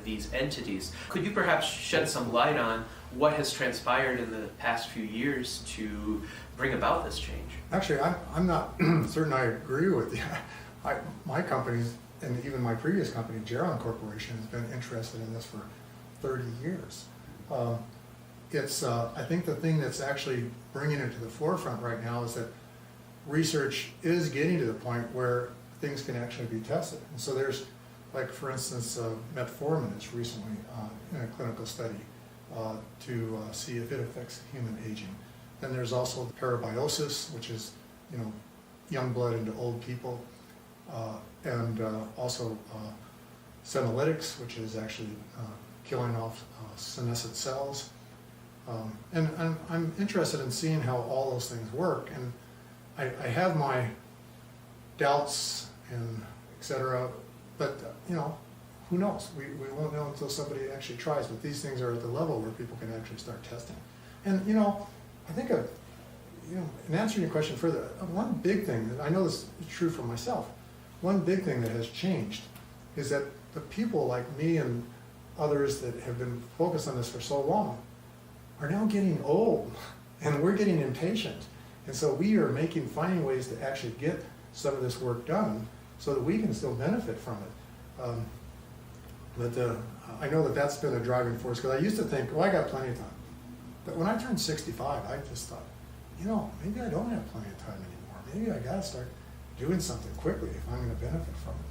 these entities. Could you perhaps shed some light on what has transpired in the past few years to bring about this change? Actually, I'm not certain I agree with you. My company, and even my previous company, Geron Corporation, has been interested in this for 30 years. I think the thing that's actually bringing it to the forefront right now is that research is getting to the point where things can actually be tested. And so there's, like for instance, Metformin is recently in a clinical study to see if it affects human aging. Then there's also parabiosis, which is, young blood into old people, and also senolytics, which is actually killing off senescent cells. And I'm interested in seeing how all those things work. And I have my doubts and et cetera, but who knows? We won't know until somebody actually tries, but these things are at the level where people can actually start testing. And I think in answering your question further, one big thing, that I know this is true for myself, one big thing that has changed is that the people like me and others that have been focused on this for so long are now getting old, and we're getting impatient. And so we are finding ways to actually get some of this work done so that we can still benefit from it. But I know that that's been a driving force, because I used to think, I got plenty of time. But when I turned 65, I just thought, maybe I don't have plenty of time anymore. Maybe I got to start doing something quickly if I'm going to benefit from it.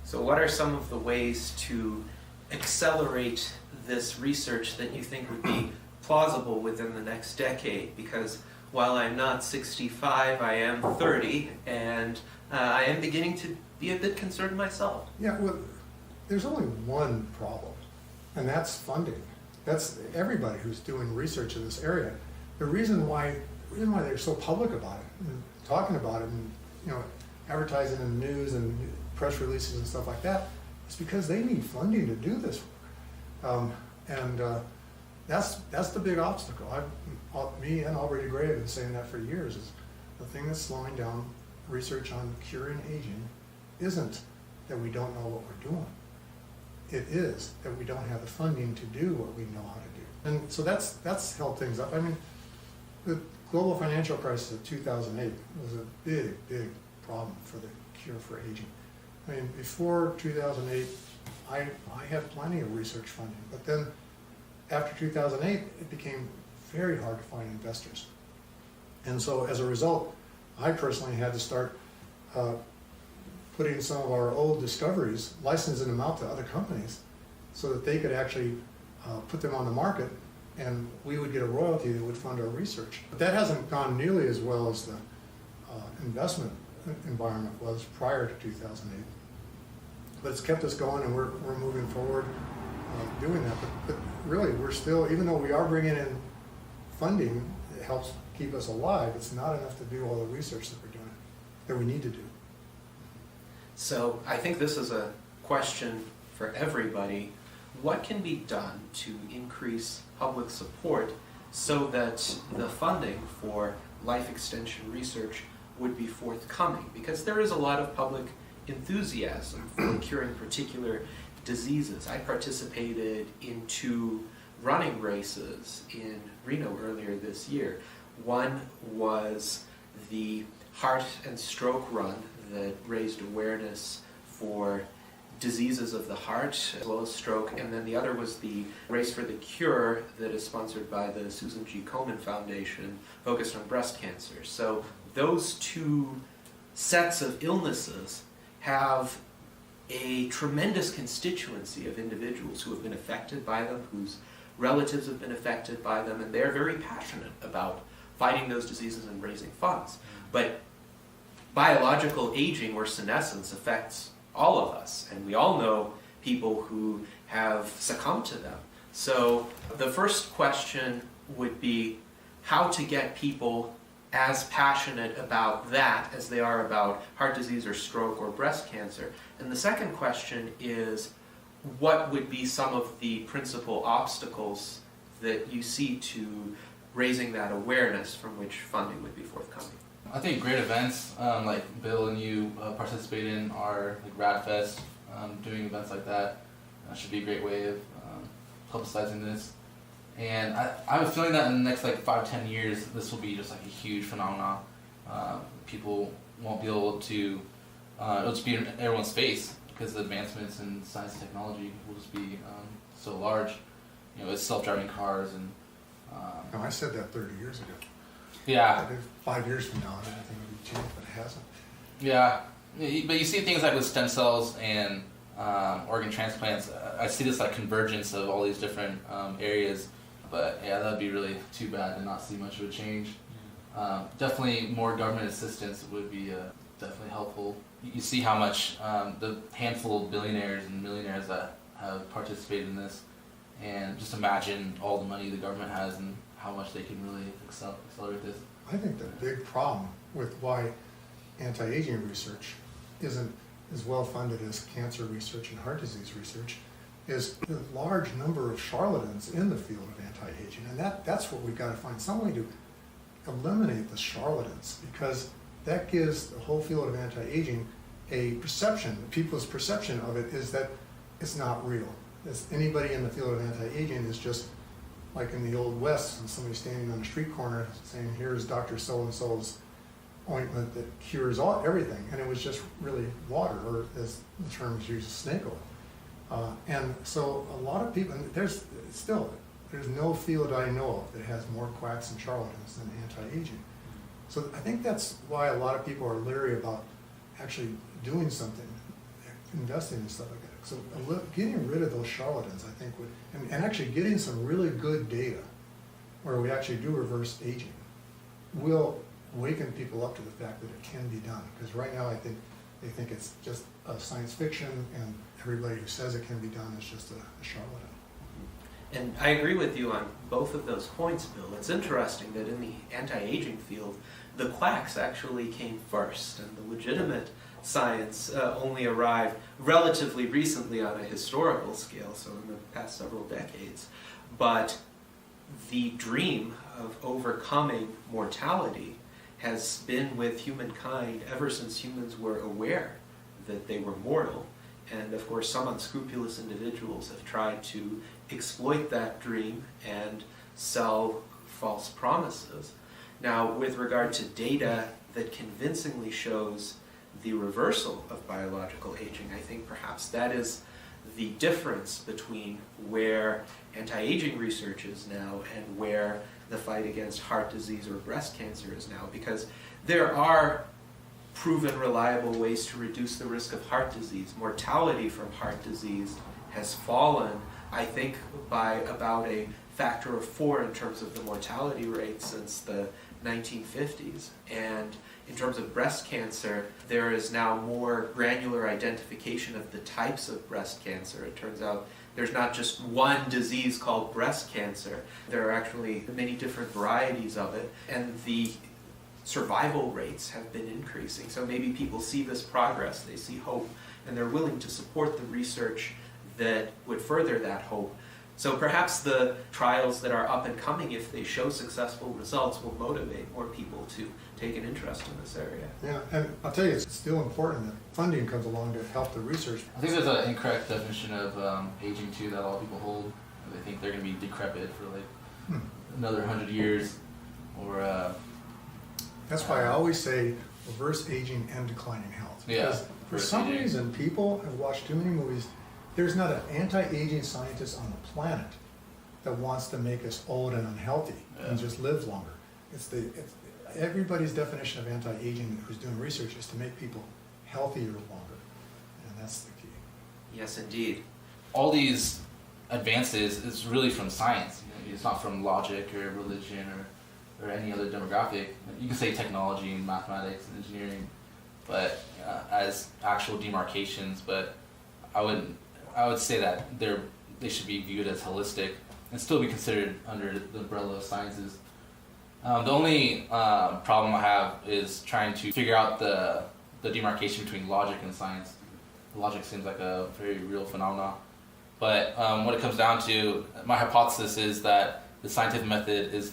So what are some of the ways to accelerate this research that you think would be plausible within the next decade? Because while I'm not 65, I am 30, and I am beginning to be a bit concerned myself. Yeah, well, there's only one problem, and that's funding. That's everybody who's doing research in this area. The reason why they're so public about it and talking about it and advertising in the news and press releases and stuff like that is because they need funding to do this work. That's the big obstacle. Me and Aubrey de Grey have been saying that for years. Is the thing that's slowing down research on curing aging isn't that we don't know what we're doing. It is that we don't have the funding to do what we know how to do. And so that's held things up. I mean, the global financial crisis of 2008 was a big, big problem for the cure for aging. I mean, before 2008, I had plenty of research funding, but then after 2008, it became very hard to find investors. And so as a result, I personally had to start putting some of our old discoveries, licensing them out to other companies so that they could actually put them on the market, and we would get a royalty that would fund our research. But that hasn't gone nearly as well as the investment environment was prior to 2008. But it's kept us going, and we're moving forward doing that. But really, we're still, even though we are bringing in funding, it helps keep us alive, it's not enough to do all the research that we're doing, that we need to do. So I think this is a question for everybody. What can be done to increase public support so that the funding for life extension research would be forthcoming? Because there is a lot of public enthusiasm for curing particular diseases. I participated in 2 running races in Reno earlier this year. One was the heart and stroke run that raised awareness for diseases of the heart as well as stroke, and then the other was the Race for the Cure that is sponsored by the Susan G. Komen Foundation, focused on breast cancer. So those 2 sets of illnesses have a tremendous constituency of individuals who have been affected by them, whose relatives have been affected by them, and they're very passionate about fighting those diseases and raising funds. But biological aging or senescence affects all of us, and we all know people who have succumbed to them. So the first question would be how to get people as passionate about that as they are about heart disease or stroke or breast cancer. And the second question is, what would be some of the principal obstacles that you see to raising that awareness from which funding would be forthcoming? I think great events like Bill and you participate in are like RadFest, doing events like that should be a great way of publicizing this. And I have a feeling that in the next 5-10 years, this will be just a huge phenomenon. People won't be able to, it'll just be in everyone's face because the advancements in science and technology will just be so large. It's self-driving cars and... No, I said that 30 years ago. Yeah. 5 years from now, everything will be changed, but it hasn't. Yeah, but you see things like with stem cells and organ transplants. I see this convergence of all these different areas. But yeah, that would be really too bad to not see much of a change. Definitely more government assistance would be definitely helpful. You see how much the handful of billionaires and millionaires that have participated in this, and just imagine all the money the government has and how much they can really accelerate this. I think the big problem with why anti-aging research isn't as well funded as cancer research and heart disease research is the large number of charlatans in the field of anti-aging. And that's what we've got to find, some way to eliminate the charlatans, because that gives the whole field of anti-aging a perception. People's perception of it is that it's not real. Anybody in the field of anti-aging is just like in the Old West, and somebody standing on a street corner saying, here's Dr. So-and-so's ointment that cures everything. And it was just really water, or as the term is used, snake oil. And so a lot of people, and there's no field I know of that has more quacks and charlatans than anti-aging. So I think that's why a lot of people are leery about actually doing something, investing in stuff like that. So getting rid of those charlatans, I think, would, and actually getting some really good data where we actually do reverse aging will waken people up to the fact that it can be done. Because right now I think they think it's just science fiction, and everybody who says it can be done is just a charlatan. And I agree with you on both of those points, Bill. It's interesting that in the anti-aging field, the quacks actually came first, and the legitimate science only arrived relatively recently on a historical scale, so in the past several decades. But the dream of overcoming mortality has been with humankind ever since humans were aware that they were mortal. And of course, some unscrupulous individuals have tried to exploit that dream and sell false promises. Now, with regard to data that convincingly shows the reversal of biological aging, I think perhaps that is the difference between where anti-aging research is now and where the fight against heart disease or breast cancer is now, because there are proven reliable ways to reduce the risk of heart disease. Mortality from heart disease has fallen, I think, by about a factor of 4 in terms of the mortality rate since the 1950s. And in terms of breast cancer, there is now more granular identification of the types of breast cancer. It turns out there's not just one disease called breast cancer. There are actually many different varieties of it, and the survival rates have been increasing. So maybe people see this progress, they see hope, and they're willing to support the research that would further that hope. So perhaps the trials that are up and coming, if they show successful results, will motivate more people to take an interest in this area. Yeah, and I'll tell you, it's still important that funding comes along to help the research. I think there's an incorrect definition of aging too that a lot of people hold. They think they're going to be decrepit for like another 100 years, or that's why I always say reverse aging and declining health. Because for some reason, people have watched too many movies. There's not an anti-aging scientist on the planet that wants to make us old and unhealthy and just live longer. It's everybody's definition of anti-aging who's doing research is to make people healthier longer, and that's the key. Yes, indeed. All these advances is really from science. You know, it's not from logic or religion or any other demographic. You can say technology and mathematics and engineering, but as actual demarcations. But I would say that they should be viewed as holistic and still be considered under the umbrella of sciences. The only problem I have is trying to figure out the demarcation between logic and science. Logic seems like a very real phenomenon. But what it comes down to, my hypothesis is that the scientific method is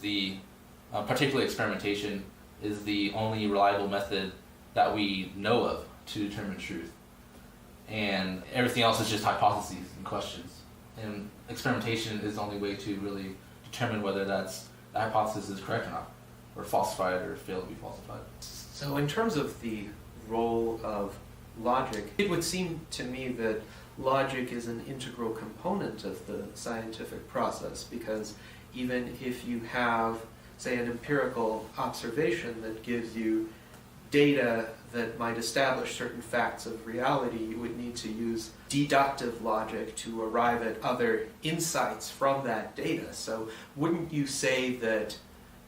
particularly experimentation, is the only reliable method that we know of to determine truth. And everything else is just hypotheses and questions. And experimentation is the only way to really determine whether the hypothesis is correct or not, or falsified or failed to be falsified. So in terms of the role of logic, it would seem to me that logic is an integral component of the scientific process, because even if you have, say, an empirical observation that gives you data that might establish certain facts of reality, you would need to use deductive logic to arrive at other insights from that data. So wouldn't you say that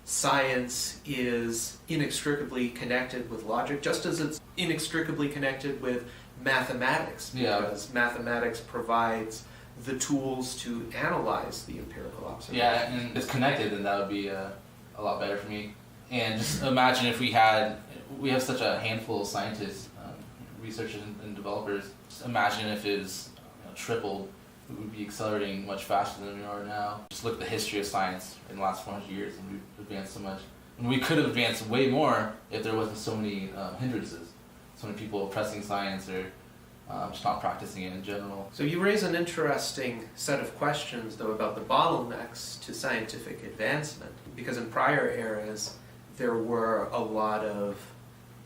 science is inextricably connected with logic, just as it's inextricably connected with mathematics? Because mathematics provides the tools to analyze the empirical observation. Yeah, and it's connected, and that would be a lot better for me. And just imagine if we have such a handful of scientists, researchers and developers. Just imagine if it was tripled, we would be accelerating much faster than we are now. Just look at the history of science in the last 400 years, and we've advanced so much. And we could have advanced way more if there wasn't so many hindrances, so many people oppressing science or just not practicing it in general. So you raise an interesting set of questions, though, about the bottlenecks to scientific advancement, because in prior eras there were a lot of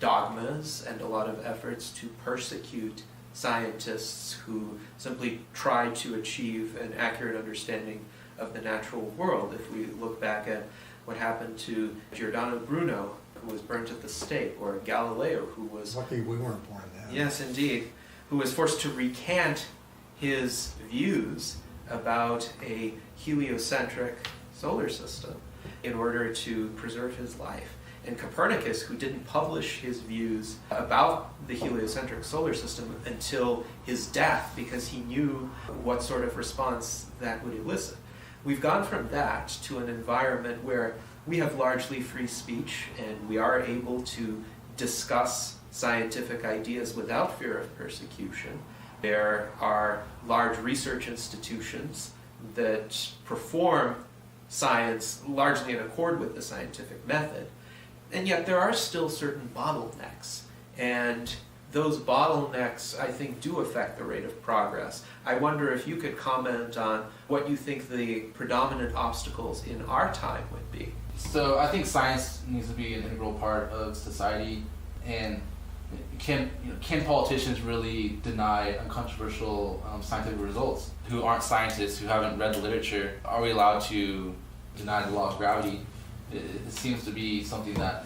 dogmas and a lot of efforts to persecute scientists who simply tried to achieve an accurate understanding of the natural world. If we look back at what happened to Giordano Bruno, who was burnt at the stake, or Galileo, who was... Lucky we weren't born then. Yes, indeed. Who was forced to recant his views about a heliocentric solar system in order to preserve his life. And Copernicus, who didn't publish his views about the heliocentric solar system until his death because he knew what sort of response that would elicit. We've gone from that to an environment where we have largely free speech and we are able to discuss scientific ideas without fear of persecution. There are large research institutions that perform science largely in accord with the scientific method. And yet there are still certain bottlenecks, and those bottlenecks, I think, do affect the rate of progress. I wonder if you could comment on what you think the predominant obstacles in our time would be. So I think science needs to be an integral part of society, and can politicians really deny uncontroversial scientific results? Who aren't scientists, who haven't read the literature, are we allowed to deny the law of gravity? It seems to be something that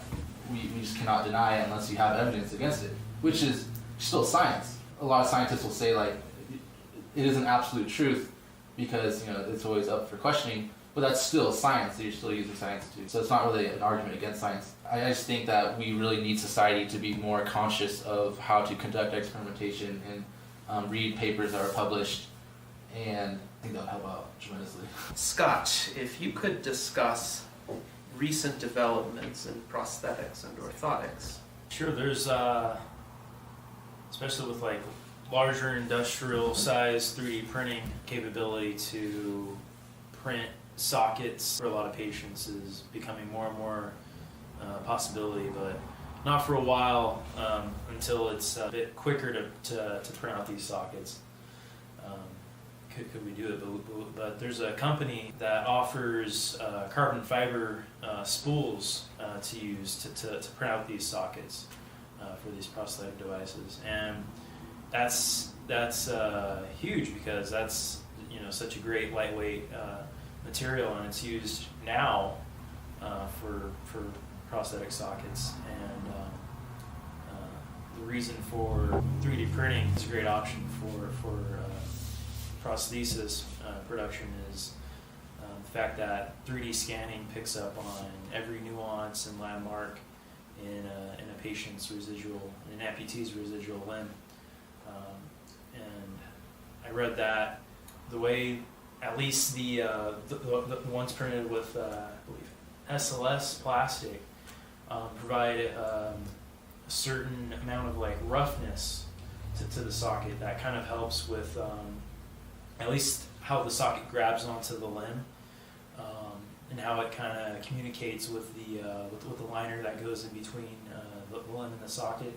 we just cannot deny unless you have evidence against it, which is still science. A lot of scientists will say, like, it isn't absolute truth because it's always up for questioning, but that's still science that you're still using science to. So it's not really an argument against science. I just think that we really need society to be more conscious of how to conduct experimentation and read papers that are published, and I think that would help out tremendously. Scott, if you could discuss recent developments in prosthetics and orthotics. Sure, there's, especially with like larger industrial size 3D printing capability to print sockets for a lot of patients is becoming more and more possibility, but not for a while until it's a bit quicker to print out these sockets. Could we do it? But there's a company that offers carbon fiber spools to use to print out these sockets for these prosthetic devices, and that's huge because that's such a great lightweight material, and it's used now for prosthetic sockets. And the reason for 3D printing is a great option for prosthesis production is the fact that 3D scanning picks up on every nuance and landmark in a patient's residual, in an amputee's residual limb. And I read that the way, at least the ones printed with I believe SLS plastic provide a certain amount of like roughness to the socket that kind of helps with at least how the socket grabs onto the limb, and how it kind of communicates with the liner that goes in between the limb and the socket.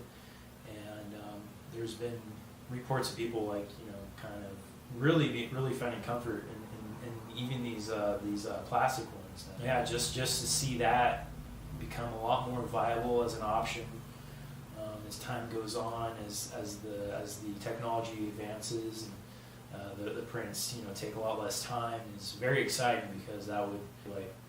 And there's been reports of people like kind of really finding comfort in even these plastic ones. Yeah, just to see that become a lot more viable as an option as time goes on, as the technology advances. And the prints, take a lot less time. It's very exciting because that would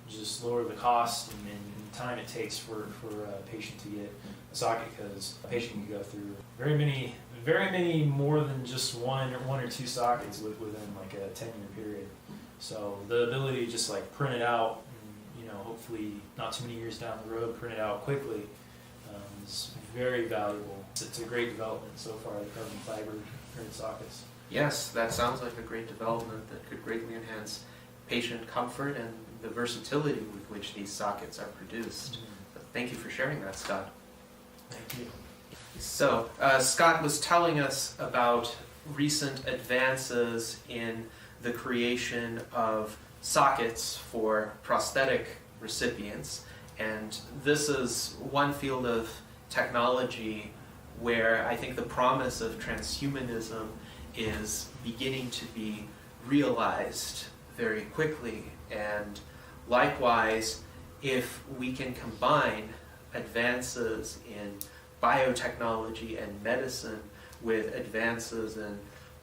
just lower the cost and time it takes for a patient to get a socket, because a patient can go through very many more than just one or two sockets within like a 10-year period. So the ability to just print it out, and hopefully not too many years down the road, print it out quickly, is very valuable. It's a great development so far, the carbon fiber printed sockets. Yes, that sounds like a great development that could greatly enhance patient comfort and the versatility with which these sockets are produced. Thank you for sharing that, Scott. Thank you. So, Scott was telling us about recent advances in the creation of sockets for prosthetic recipients, and this is one field of technology where I think the promise of transhumanism is beginning to be realized very quickly. And likewise, if we can combine advances in biotechnology and medicine with advances in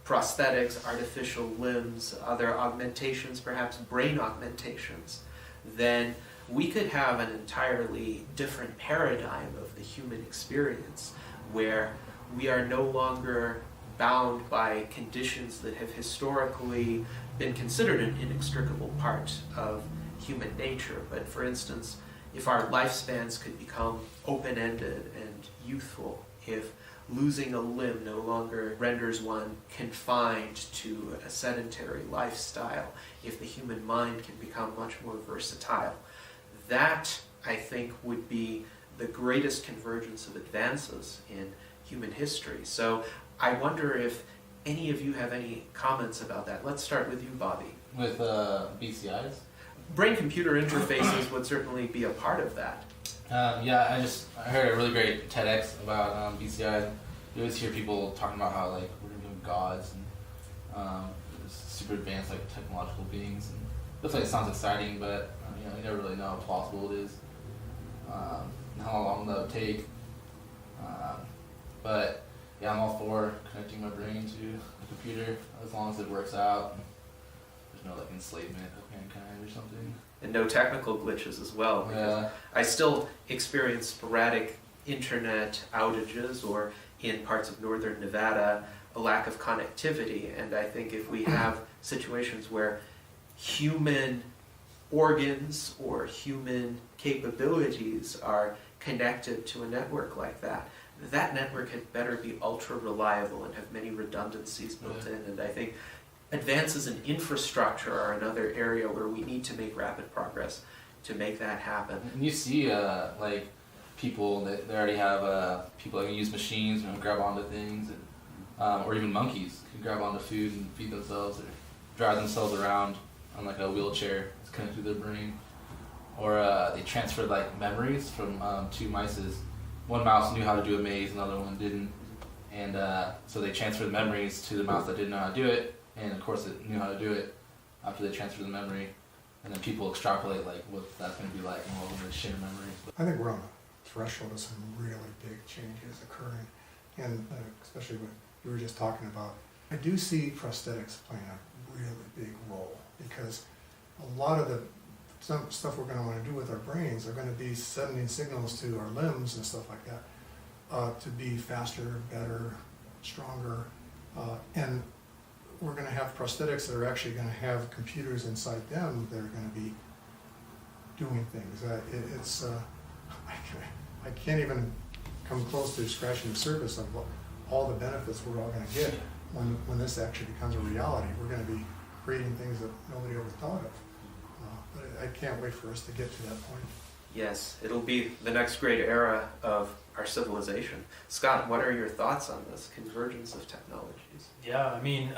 prosthetics, artificial limbs, other augmentations, perhaps brain augmentations, then we could have an entirely different paradigm of the human experience where we are no longer bound by conditions that have historically been considered an inextricable part of human nature. But for instance, if our lifespans could become open-ended and youthful, if losing a limb no longer renders one confined to a sedentary lifestyle, if the human mind can become much more versatile, that, I think, would be the greatest convergence of advances in human history. So I wonder if any of you have any comments about that. Let's start with you, Bobby. With BCIs? Brain-computer interfaces would certainly be a part of that. Yeah, I heard a really great TEDx about BCIs. You always hear people talking about how like we're gonna be gods and super advanced like technological beings. And it looks like it sounds exciting, but you never really know how plausible it is, and how long that would take. But yeah, I'm all for connecting my brain to the computer as long as it works out. There's no like enslavement of mankind or something. And no technical glitches as well. Because Yeah. I still experience sporadic internet outages, or in parts of northern Nevada, a lack of connectivity. And I think if we have situations where human organs or human capabilities are connected to a network like that, that network had better be ultra reliable and have many redundancies built in. And I think advances in infrastructure are another area where we need to make rapid progress to make that happen. And you see like people that they already have people that can use machines and grab onto things, and, or even monkeys can grab onto food and feed themselves or drive themselves around on like a wheelchair that's connected to their brain. Or they transferred like memories from two mices. One mouse knew how to do a maze, another one didn't, and so they transferred the memories to the mouse that didn't know how to do it, and of course it knew how to do it after they transferred the memory, and then people extrapolate like what that's going to be like, and we're going to share memories. I think we're on the threshold of some really big changes occurring, and especially what you were just talking about. I do see prosthetics playing a really big role, because a lot of the some stuff we're going to want to do with our brains are going to be sending signals to our limbs and stuff like that to be faster, better, stronger, and we're going to have prosthetics that are actually going to have computers inside them that are going to be doing things. I can't even come close to scratching the surface of all the benefits we're all going to get when this actually becomes a reality. We're going to be creating things that nobody ever thought of. But I can't wait for us to get to that point. Yes, it'll be the next great era of our civilization. Scott, what are your thoughts on this convergence of technologies? Yeah, I mean,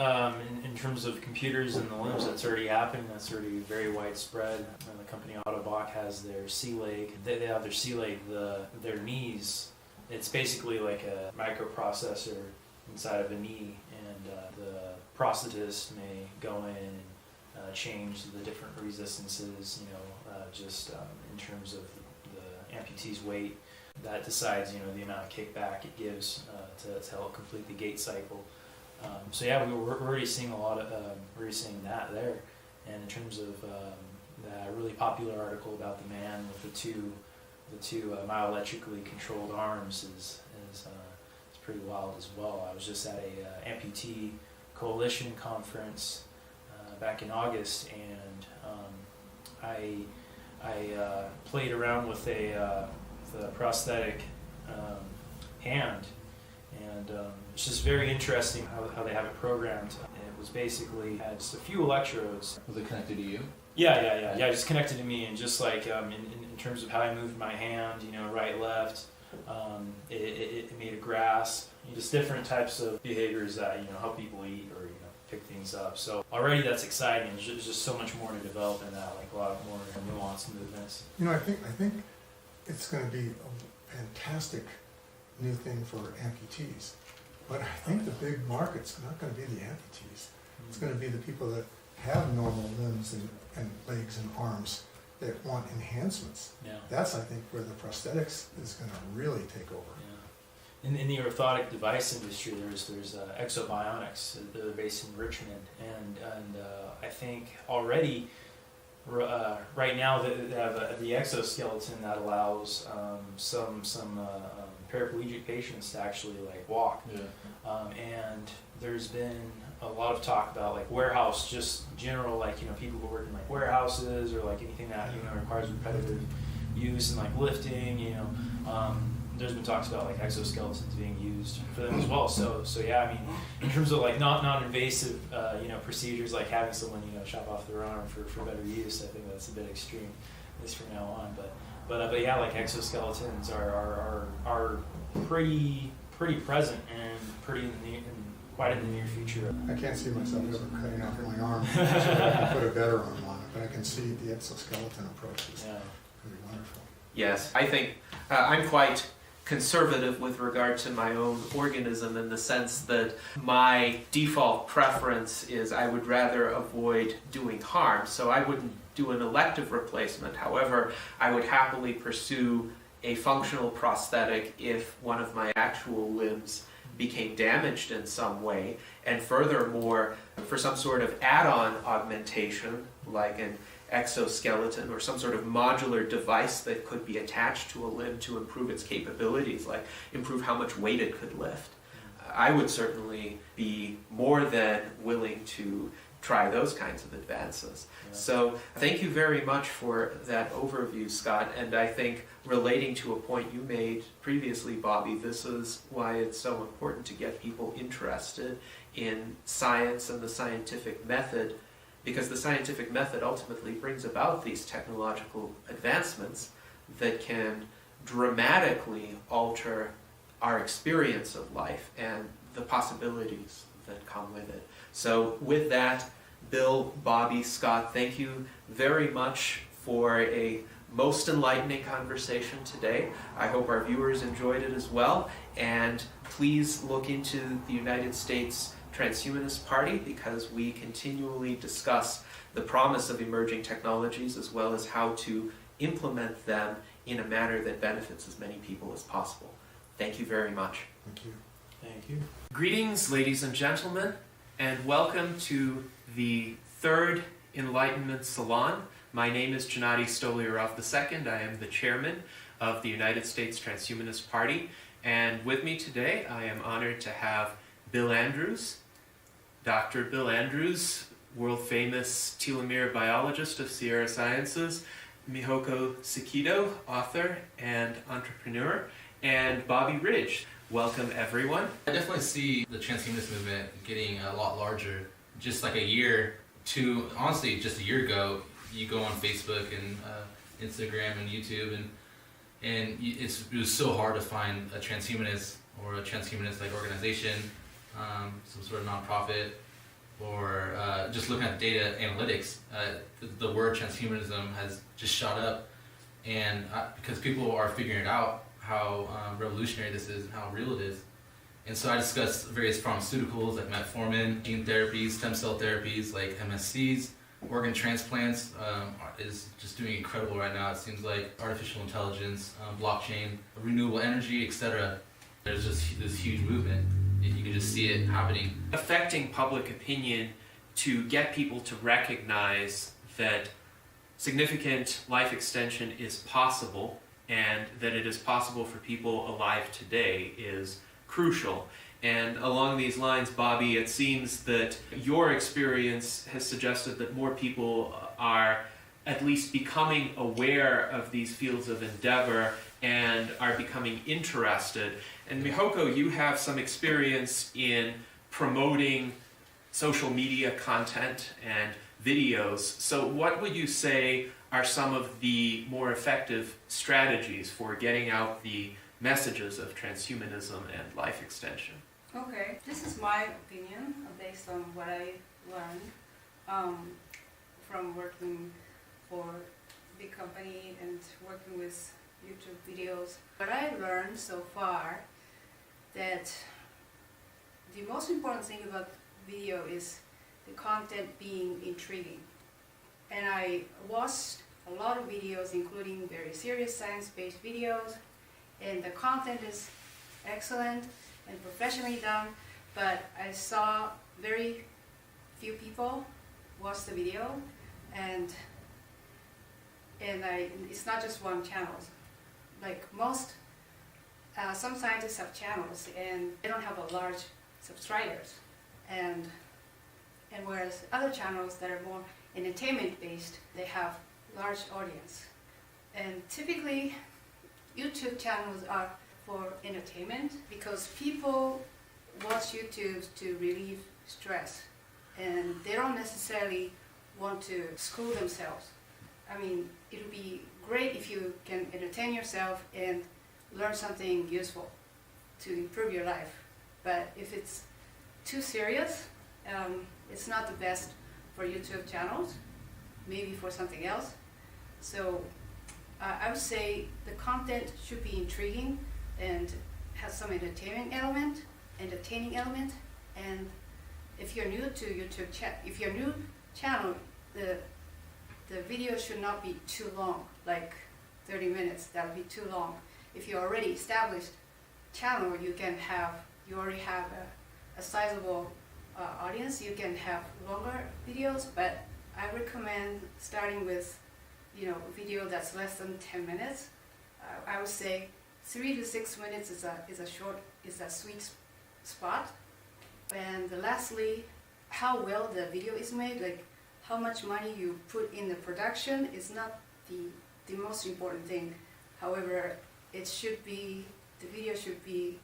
in terms of computers and the limbs, that's already happening. That's already very widespread. The company Autobot has their sea leg. They have their sea leg, their knees. It's basically like a microprocessor inside of a knee, and the prosthetist may go in and change the different resistances, just in terms of the amputee's weight. That decides, the amount of kickback it gives to help complete the gait cycle. So yeah, we're already seeing we're already seeing that there. And in terms of that really popular article about the man with the two myoelectrically controlled arms is pretty wild as well. I was just at a amputee coalition conference back in August, and I played around with the prosthetic hand, and it's just very interesting how they have it programmed. And it was basically had just a few electrodes. Was it connected to you? Yeah, just connected to me, and just like in terms of how I moved my hand, right, left. It made a grasp. Just different types of behaviors that help people eat or pick things up. So already that's exciting. There's just so much more to develop in that, like a lot more nuanced movements. I think it's going to be a fantastic new thing for amputees. But I think the big market's not going to be the amputees. It's going to be the people that have normal limbs and legs and arms that want enhancements. Yeah. That's, I think, where the prosthetics is going to really take over. Yeah. In the orthotic device industry, there's Exobionics. They're based in Richmond, and I think already right now they have the exoskeleton that allows some paraplegic patients to actually walk. Yeah. And there's been a lot of talk about warehouse, just general people who work in warehouses or anything that requires repetitive use and lifting. There's been talks about exoskeletons being used for them as well. So yeah, I mean, in terms of non-invasive procedures like having someone chop off their arm for better use, I think that's a bit extreme, at least from now on. But yeah, exoskeletons are pretty present and quite in the near future. I can't see myself ever cutting off my arm so I can put a better arm on it, but I can see the exoskeleton approach is pretty wonderful. Yes, I think I'm quite conservative with regard to my own organism in the sense that my default preference is I would rather avoid doing harm, so I wouldn't do an elective replacement. However, I would happily pursue a functional prosthetic if one of my actual limbs became damaged in some way, and furthermore, for some sort of add-on augmentation, like an exoskeleton or some sort of modular device that could be attached to a limb to improve its capabilities, like improve how much weight it could lift. I would certainly be more than willing to try those kinds of advances. Yeah. So thank you very much for that overview, Scott, and I think relating to a point you made previously, Bobby, this is why it's so important to get people interested in science and the scientific method, because the scientific method ultimately brings about these technological advancements that can dramatically alter our experience of life and the possibilities that come with it. So with that, Bill, Bobby, Scott, thank you very much for a most enlightening conversation today. I hope our viewers enjoyed it as well, and please look into the United States Transhumanist Party, because we continually discuss the promise of emerging technologies as well as how to implement them in a manner that benefits as many people as possible. Thank you very much. Thank you. Thank you. Greetings, ladies and gentlemen, and welcome to the third Enlightenment Salon. My name is Gennady Stolyarov II. I am the chairman of the United States Transhumanist Party, and with me today I am honored to have Bill Andrews, Dr. Bill Andrews, world-famous telomere biologist of Sierra Sciences, Mihoko Sakido, author and entrepreneur, and Bobby Ridge. Welcome, everyone. I definitely see the transhumanist movement getting a lot larger. Just like honestly, just a year ago, you go on Facebook and Instagram and YouTube, and it was so hard to find a transhumanist or a transhumanist organization, some sort of nonprofit, or just looking at data analytics. The word transhumanism has just shot up, and because people are figuring it out how revolutionary this is and how real it is. And so I discussed various pharmaceuticals like Metformin, gene therapies, stem cell therapies like MSCs, organ transplants is just doing incredible right now. It seems like artificial intelligence, blockchain, renewable energy, etc. There's just this huge movement. You can just see it happening. Affecting public opinion to get people to recognize that significant life extension is possible and that it is possible for people alive today is crucial. And along these lines, Bobby, it seems that your experience has suggested that more people are at least becoming aware of these fields of endeavor and are becoming interested. And Mihoko, you have some experience in promoting social media content and videos. So what would you say are some of the more effective strategies for getting out the messages of transhumanism and life extension. Okay, this is my opinion based on what I learned from working for a big company and working with YouTube videos. What I learned so far, that the most important thing about video is the content being intriguing. And I watched a lot of videos, including very serious science-based videos, and the content is excellent and professionally done, but I saw very few people watch the video, and it's not just one channel. Like some scientists have channels and they don't have a large subscribers, and whereas other channels that are more entertainment based, they have large audience. And typically YouTube channels are for entertainment because people watch YouTube to relieve stress, and they don't necessarily want to school themselves. I mean, it would be great if you can entertain yourself and learn something useful to improve your life. But if it's too serious, it's not the best for YouTube channels, maybe for something else. So I would say the content should be intriguing and has some entertaining element, and if you're new to YouTube if you're new channel, the video should not be too long, like 30 minutes, that would be too long. If you're already established channel, you already have a sizable audience, you can have longer videos, but I recommend starting with a video that's less than 10 minutes. I would say 3 to 6 minutes is a sweet spot. And lastly, how well the video is made, like how much money you put in the production is not the most important thing. However, the video should be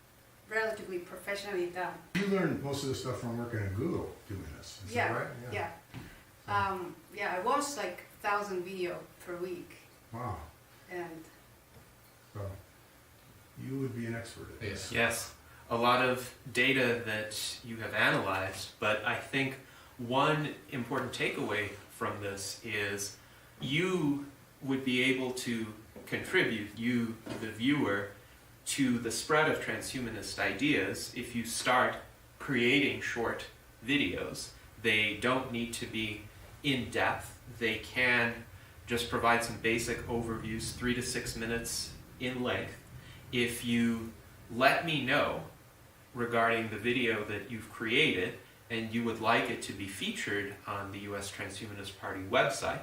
relatively professionally done. You learned most of the stuff from working at Google doing this, is that right? Yeah. I watched like 1,000 video per week. Wow. And so you would be an expert at this. Yes, a lot of data that you have analyzed, but I think one important takeaway from this is you would be able to contribute, you, the viewer, to the spread of transhumanist ideas if you start creating short videos. They don't need to be in depth. They can just provide some basic overviews, 3 to 6 minutes in length. If you let me know regarding the video that you've created and you would like it to be featured on the U.S. Transhumanist Party website,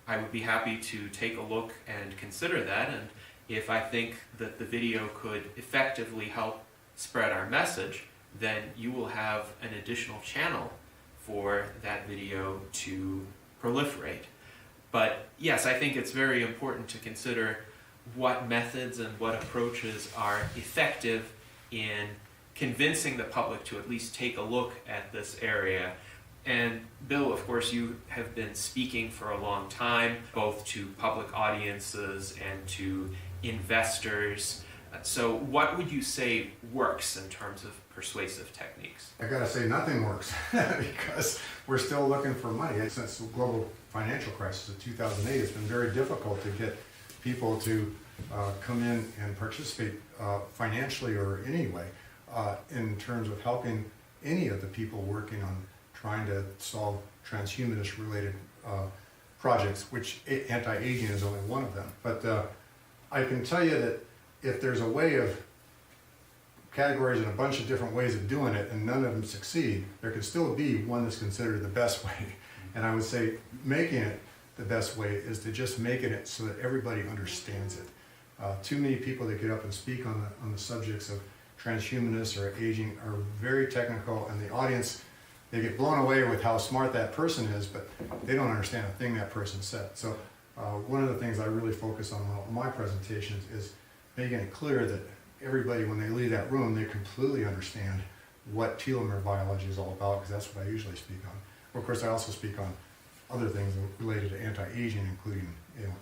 I would be happy to take a look and consider that, and if I think that the video could effectively help spread our message, then you will have an additional channel for that video to proliferate. But yes, I think it's very important to consider what methods and what approaches are effective in convincing the public to at least take a look at this area. And Bill, of course, you have been speaking for a long time, both to public audiences and to investors. So what would you say works in terms of persuasive techniques? I gotta say nothing works because we're still looking for money. Since the global financial crisis of 2008, it's been very difficult to get people to come in and participate financially or in any way in terms of helping any of the people working on trying to solve transhumanist related projects, which anti-aging is only one of them. But I can tell you that if there's a way of categories and a bunch of different ways of doing it and none of them succeed, there could still be one that's considered the best way. And I would say making it the best way is to just making it so that everybody understands it. Too many people that get up and speak on the subjects of transhumanists or aging are very technical, and the audience, they get blown away with how smart that person is, but they don't understand a thing that person said. So one of the things I really focus on in my presentations is making it clear that everybody, when they leave that room, they completely understand what telomere biology is all about, because that's what I usually speak on. Of course, I also speak on other things related to anti-aging, including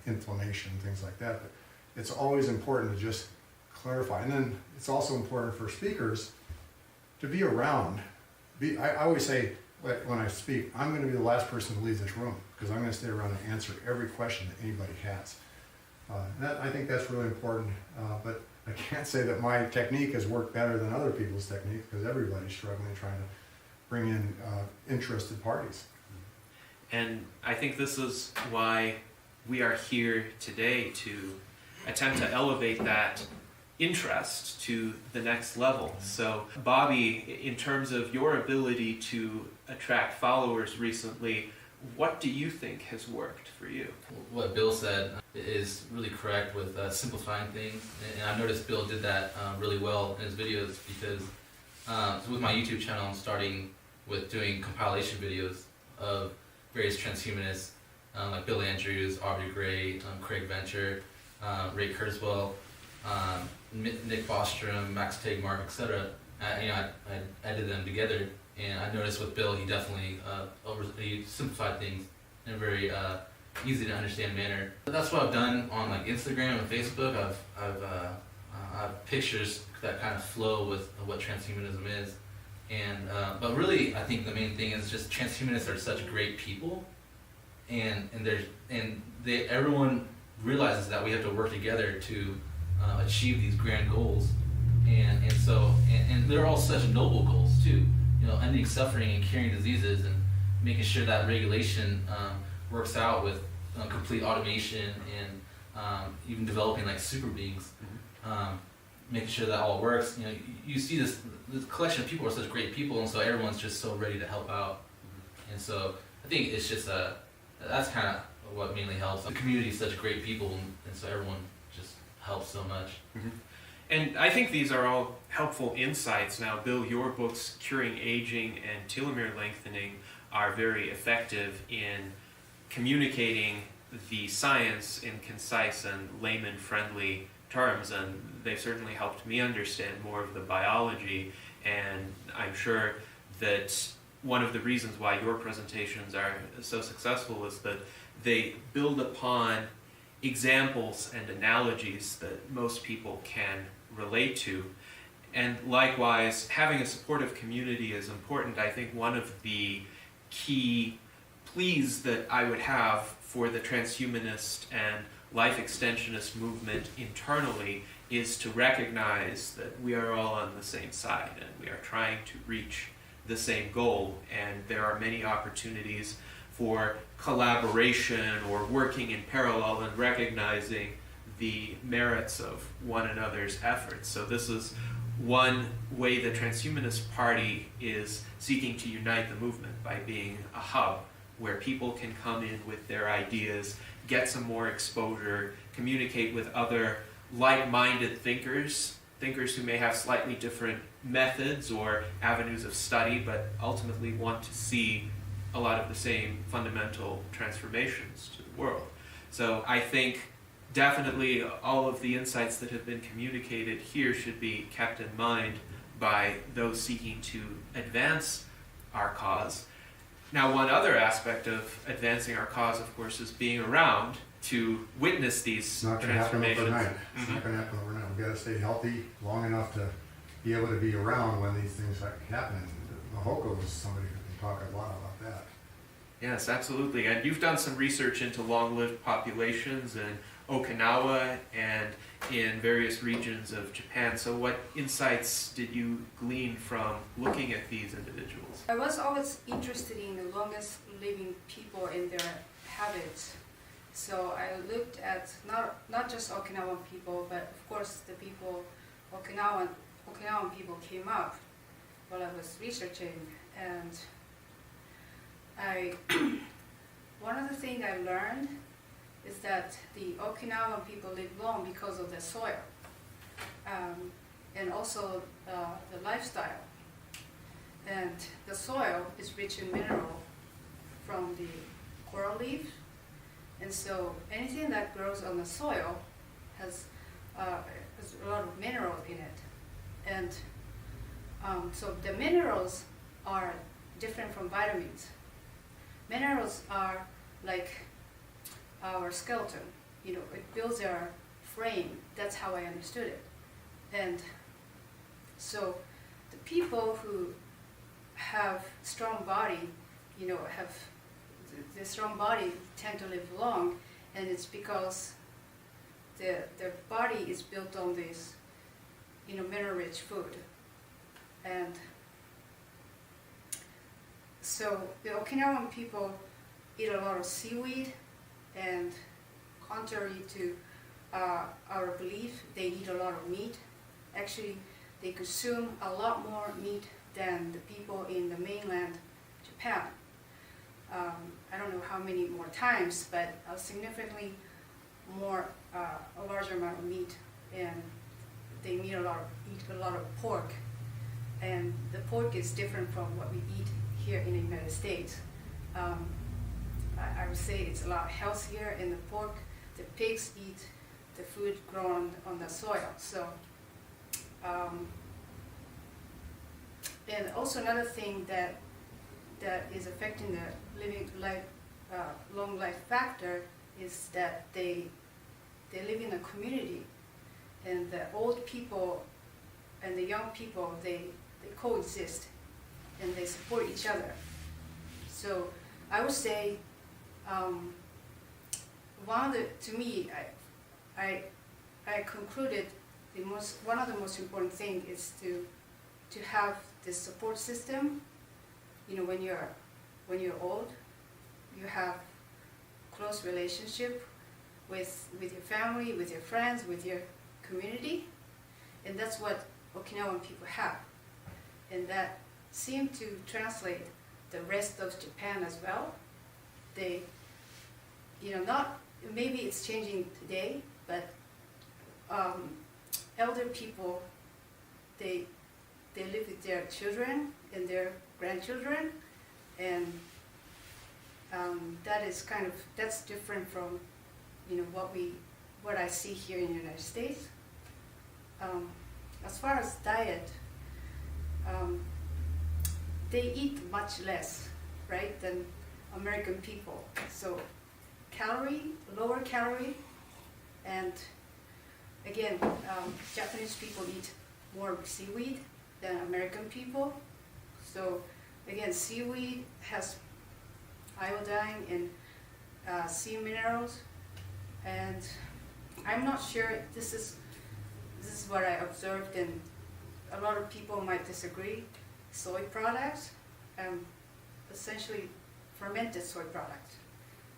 inflammation, things like that. But it's always important to just clarify. And then it's also important for speakers to be around. I always say, like, when I speak, I'm going to be the last person to leave this room because I'm going to stay around and answer every question that anybody has. I think that's really important, but I can't say that my technique has worked better than other people's technique because everybody's struggling trying to bring in interested parties. And I think this is why we are here today, to attempt to elevate that interest to the next level. So Bobby, in terms of your ability to attract followers recently, what do you think has worked for you? What Bill said is really correct with simplifying things, and I've noticed Bill did that really well in his videos because so with my YouTube channel I'm starting with doing compilation videos of various transhumanists like Bill Andrews, Aubrey Gray, Craig Venture, Ray Kurzweil, Nick Bostrom, Max Tegmark, etc. I edited them together, and I noticed with Bill, he definitely he simplified things in a very easy to understand manner. That's what I've done on like Instagram and Facebook. I have pictures that kind of flow with what transhumanism is, and but really, I think the main thing is just transhumanists are such great people, and everyone realizes that we have to work together to achieve these grand goals, and they're all such noble goals too. You know, ending suffering and curing diseases, and making sure that regulation works out with complete automation, and even developing like super beings, making sure that all works. You know, you see this collection of people are such great people, and so everyone's just so ready to help out. And so I think it's just that's kind of what mainly helps. The community is such great people, and so everyone just helps so much. Mm-hmm. And I think these are all helpful insights. Now, Bill, your books, Curing Aging and Telomere Lengthening, are very effective in communicating the science in concise and layman-friendly terms, and they've certainly helped me understand more of the biology, and I'm sure that one of the reasons why your presentations are so successful is that they build upon examples and analogies that most people can relate to. And likewise, having a supportive community is important. I think one of the key pleas that I would have for the transhumanist and life extensionist movement internally is to recognize that we are all on the same side and we are trying to reach the same goal, and there are many opportunities for collaboration or working in parallel and recognizing the merits of one another's efforts. So this is one way the Transhumanist Party is seeking to unite the movement, by being a hub where people can come in with their ideas, get some more exposure, communicate with other like-minded thinkers who may have slightly different methods or avenues of study, but ultimately want to see a lot of the same fundamental transformations to the world. So I think definitely all of the insights that have been communicated here should be kept in mind by those seeking to advance our cause. Now, one other aspect of advancing our cause, of course, is being around to witness these transformations. It's not going to happen overnight. It's not going to happen overnight. We've got to stay healthy long enough to be able to be around when these things happen. Mahoko was somebody who can talk a lot about that. Yes, absolutely. And you've done some research into long-lived populations in Okinawa and in various regions of Japan. So what insights did you glean from looking at these individuals? I was always interested in the longest living people and their habits. So I looked at not just Okinawan people, but of course the people, Okinawan people came up while I was researching. And one of the things I learned is that the Okinawan people live long because of the soil, and also the lifestyle. And the soil is rich in mineral from the coral leaf, and so anything that grows on the soil has a lot of mineral in it. And so the minerals are different from vitamins. Minerals are like our skeleton. It builds our frame. That's how I understood it. And so the people who have strong body, have the strong body tend to live long, and it's because their body is built on this, mineral-rich food. And so the Okinawan people eat a lot of seaweed, and contrary to our belief, they eat a lot of meat. Actually, they consume a lot more meat than the people in the mainland Japan. I don't know how many more times, but significantly more, a larger amount of meat, and they eat a lot of pork. And the pork is different from what we eat here in the United States. I would say it's a lot healthier in the pork. The pigs eat the food grown on the soil. So, and also another thing that is affecting the long life factor is that they live in a community, and the old people and the young people, they coexist, and they support each other. So I would say, to me, I concluded one of the most important things is to have this support system. When you're old, you have close relationship with your family, with your friends, with your community, and that's what Okinawan people have, and that seemed to translate the rest of Japan as well. They, not maybe it's changing today, but elder people, they live with their children and their grandchildren, and that's different from what I see here in the United States. As far as diet, they eat much less, right, than American people. So lower calorie, and again, Japanese people eat more seaweed than American people. So again, seaweed has iodine and sea minerals, and I'm not sure this is what I observed, and a lot of people might disagree. Soy products, essentially fermented soy products,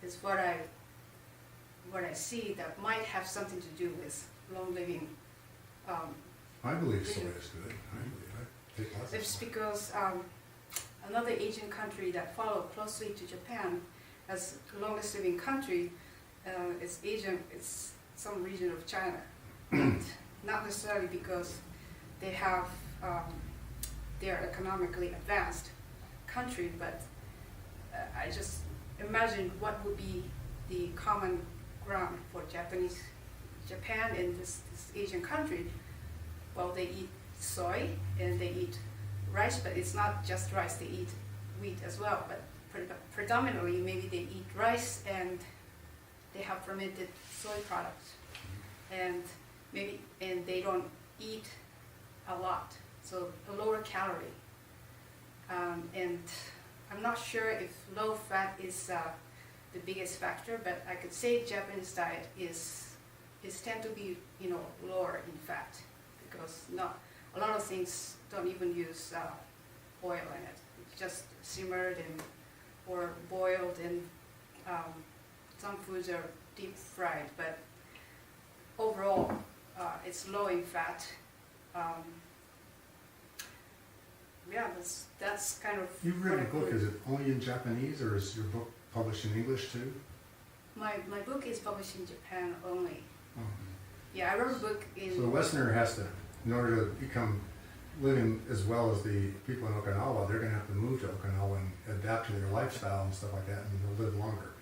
is what I see that might have something to do with long living. I believe soy is good. I take lots of It's soy. because another Asian country that followed closely to Japan as the longest living country is Asian. It's some region of China, and not necessarily because they have they're economically advanced country, but I just imagine what would be the common ground for Japan and this Asian country. Well, they eat soy and they eat rice, but it's not just rice, they eat wheat as well, but predominantly maybe they eat rice and they have fermented soy products, and they don't eat a lot, so a lower calorie. And I'm not sure if low fat is the biggest factor, but I could say Japanese diet is tend to be lower in fat, because a lot of things don't even use oil in it. It's just simmered or boiled, and some foods are deep fried, but overall it's low in fat. That's kind of. You've written a book. Is it only in Japanese, or is your book published in English too? My book is published in Japan only. Oh. Yeah, I wrote a book in. So the Westerner has to, in order to become living as well as the people in Okinawa, they're going to have to move to Okinawa and adapt to their lifestyle and stuff like that, and they'll live longer.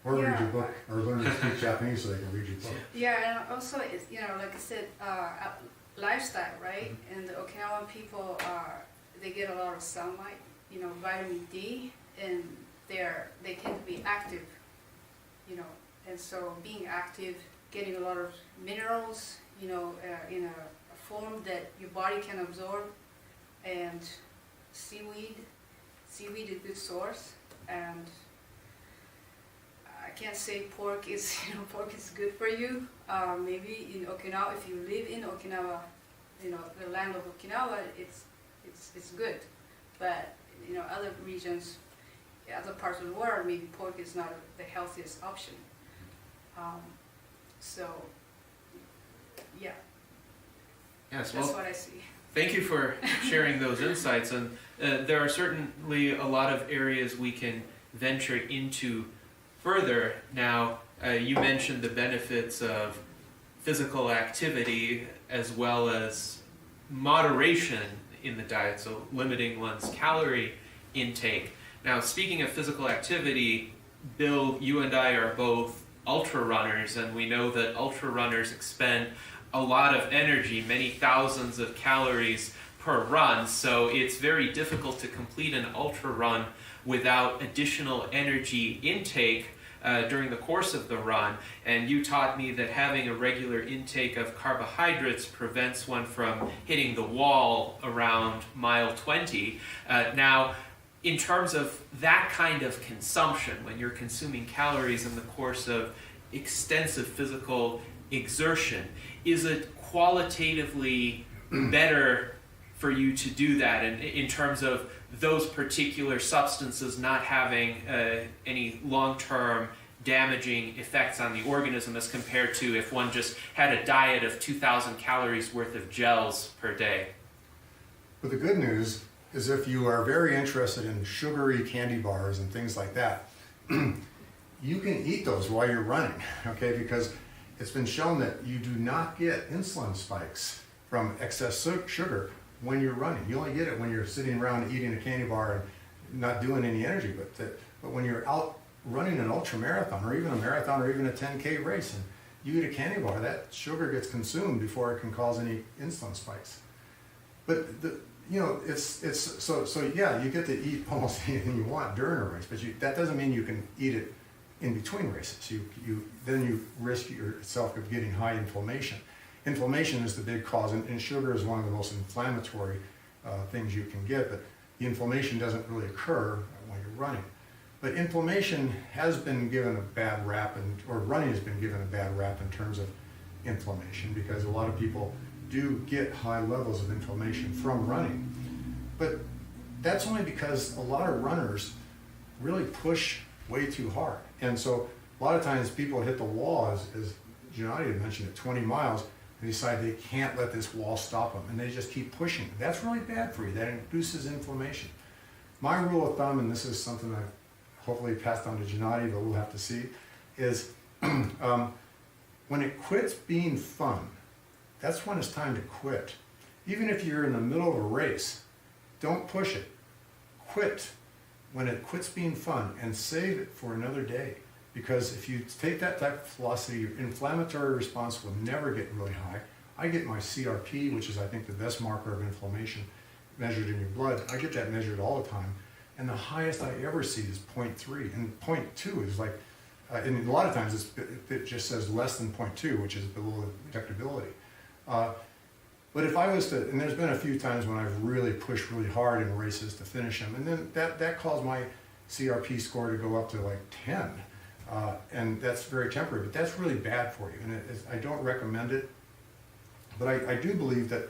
Or read your book, or learn to speak Japanese so they can read your book. Yeah, and also, it's, like I said, lifestyle, right? Mm-hmm. And the Okinawan people, they get a lot of sunlight, vitamin D, and they tend to be active you know, and so being active, getting a lot of minerals, you know, in a form that your body can absorb, and seaweed is a good source, and I can't say pork is, you know, pork is good for you. Maybe in Okinawa, if you live in Okinawa, you know, the land of Okinawa, it's good, but you know, other regions, other parts of the world, maybe pork is not the healthiest option. So, yeah, Yes, that's well, what I see. thank you for sharing those insights. And there are certainly a lot of areas we can venture into further. Now, you mentioned the benefits of physical activity as well as moderation in the diet, so limiting one's calorie intake. Now, speaking of physical activity, Bill, you and I are both ultra runners, and we know that ultra runners expend a lot of energy, many thousands of calories per run, so it's very difficult to complete an ultra run without additional energy intake during the course of the run. And you taught me that having a regular intake of carbohydrates prevents one from hitting the wall around mile 20. Now, in terms of that kind of consumption, when you're consuming calories in the course of extensive physical exertion, is it qualitatively better for you to do that, and in terms of those particular substances not having any long-term damaging effects on the organism as compared to if one just had a diet of 2,000 calories worth of gels per day? But the good news is if you are very interested in sugary candy bars and things like that, you can eat those while you're running, okay? Because it's been shown that you do not get insulin spikes from excess sugar when you're running. You only get it when you're sitting around eating a candy bar and not doing any energy. But when you're out running an ultra marathon or even a marathon or even a 10K race and you eat a candy bar, that sugar gets consumed before it can cause any insulin spikes. But you know, so yeah, you get to eat almost anything you want during a race, but that doesn't mean you can eat it in between races. Then you risk yourself of getting high inflammation. Inflammation is the big cause, and sugar is one of the most inflammatory things you can get, but the inflammation doesn't really occur when you're running. But inflammation has been given a bad rap, or running has been given a bad rap in terms of inflammation, because a lot of people do get high levels of inflammation from running. But that's only because a lot of runners really push way too hard. And so a lot of times people hit the wall, as Gennady had mentioned, at 20 miles, and decide they can't let this wall stop them, and they just keep pushing. That's really bad for you. That induces inflammation. My rule of thumb, and this is something I've hopefully passed on to Gennady, but we'll have to see, is when it quits being fun, that's when it's time to quit. Even if you're in the middle of a race, don't push it. Quit when it quits being fun and save it for another day. Because if you take that type of philosophy, your inflammatory response will never get really high. I get my CRP, which is I think the best marker of inflammation, measured in your blood. I get that measured all the time. And the highest I ever see is 0.3. And 0.2 is like, and a lot of times it just says less than 0.2, which is below the detectability. But if I was to, and there's been a few times when I've really pushed really hard in races to finish them, and then that caused my CRP score to go up to like 10. And that's very temporary, but that's really bad for you. And I don't recommend it. But I do believe that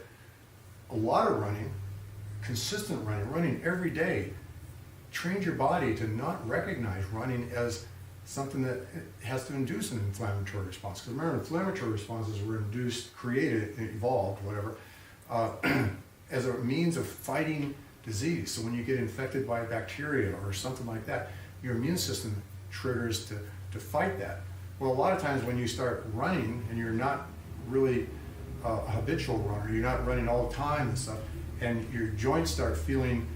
a lot of running, consistent running every day, trains your body to not recognize running as something that has to induce an inflammatory response. Because remember, inflammatory responses were induced, created, evolved, whatever, as a means of fighting disease. So when you get infected by a bacteria or something like that, your immune system triggers to fight that. Well, a lot of times when you start running and you're not really a habitual runner, you're not running all the time and stuff, and your joints start feeling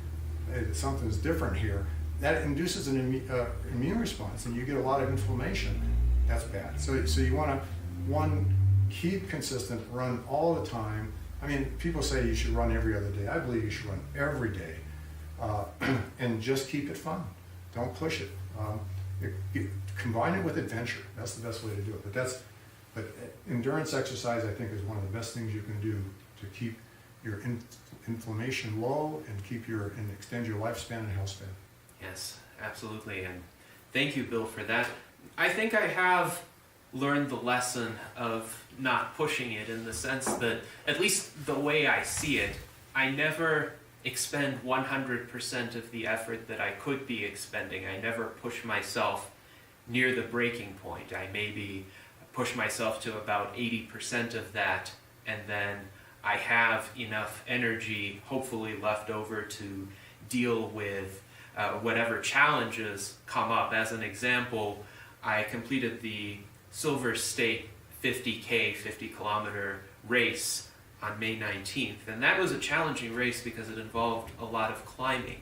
something's different here, that induces an immune response, and you get a lot of inflammation. That's bad. So you want to, keep consistent, run all the time. I mean, people say you should run every other day. I believe you should run every day, and just keep it fun. Don't push it. Combine it with adventure. That's the best way to do it. But endurance exercise, I think, is one of the best things you can do to keep your inflammation low and extend your lifespan and health span. Yes, absolutely. And thank you, Bill, for that. I think I have learned the lesson of not pushing it, in the sense that, at least the way I see it, I never expend 100% of the effort that I could be expending. I never push myself near the breaking point. I maybe push myself to about 80% of that, and then I have enough energy, hopefully, left over to deal with whatever challenges come up. As an example, I completed the Silver State 50K, 50-kilometer race on May 19th, and that was a challenging race because it involved a lot of climbing.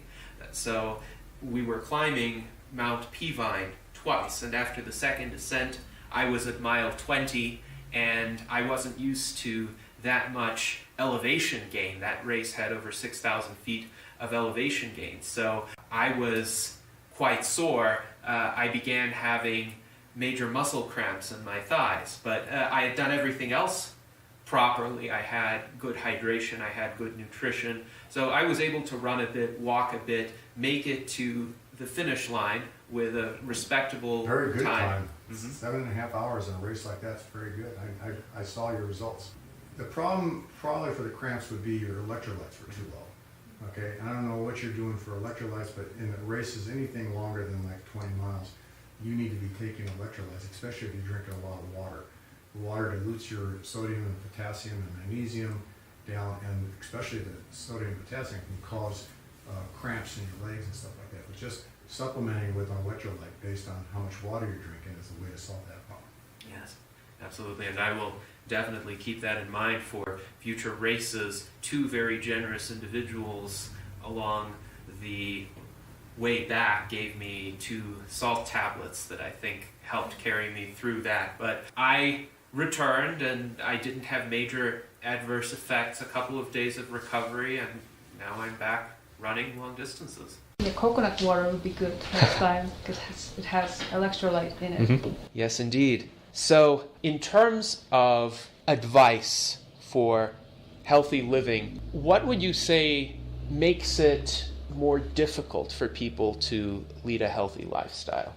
So we were climbing Mount Peavine twice, and after the second descent, I was at mile 20, and I wasn't used to that much elevation gain. That race had over 6,000 feet of elevation gain, so I was quite sore. I began having major muscle cramps in my thighs, but I had done everything else properly. I had good hydration, I had good nutrition, so I was able to run a bit, walk a bit, make it to the finish line with a respectable Very good time. Mm-hmm. 7.5 hours in a race like that's very good. I saw your results. The problem probably for the cramps would be your electrolytes were too low. Okay, and I don't know what you're doing for electrolytes, but in the races, anything longer than like 20 miles, you need to be taking electrolytes, especially if you're drinking a lot of water. The water dilutes your sodium and potassium and magnesium down, and especially the sodium and potassium can cause cramps in your legs and stuff like that. But just supplementing with an electrolyte based on how much water you're drinking is a way to solve that problem. Yes, absolutely, and I will definitely keep that in mind for future races. Two very generous individuals along the way back gave me 2 salt tablets that I think helped carry me through that. But I returned, and I didn't have major adverse effects, a couple of days of recovery, and now I'm back running long distances. The coconut water would be good next time because it has electrolyte in it. Mm-hmm. Yes, indeed. So, in terms of advice for healthy living, what would you say makes it more difficult for people to lead a healthy lifestyle?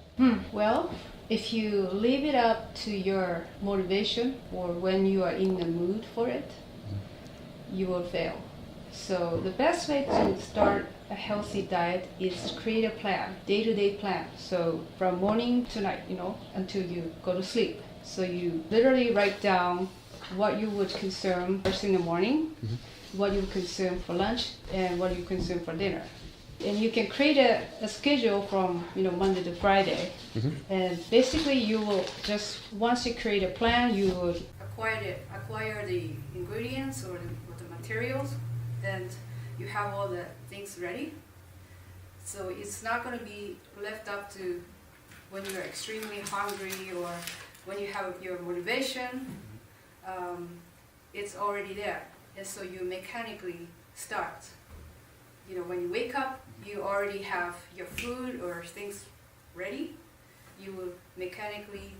Well, if you leave it up to your motivation or when you are in the mood for it, you will fail. So the best way to start a healthy diet is to create a plan, day-to-day plan. So from morning to night, until you go to sleep. So you literally write down what you would consume first in the morning, what you would consume for lunch, and what you consume for dinner. And you can create a schedule from Monday to Friday. And basically you will just, once you create a plan, you will acquire the ingredients or the materials, and you have all the things ready. So it's not going to be left up to when you're extremely hungry or when you have your motivation. It's already there, and so you mechanically start. When you wake up, you already have your food or things ready. You will mechanically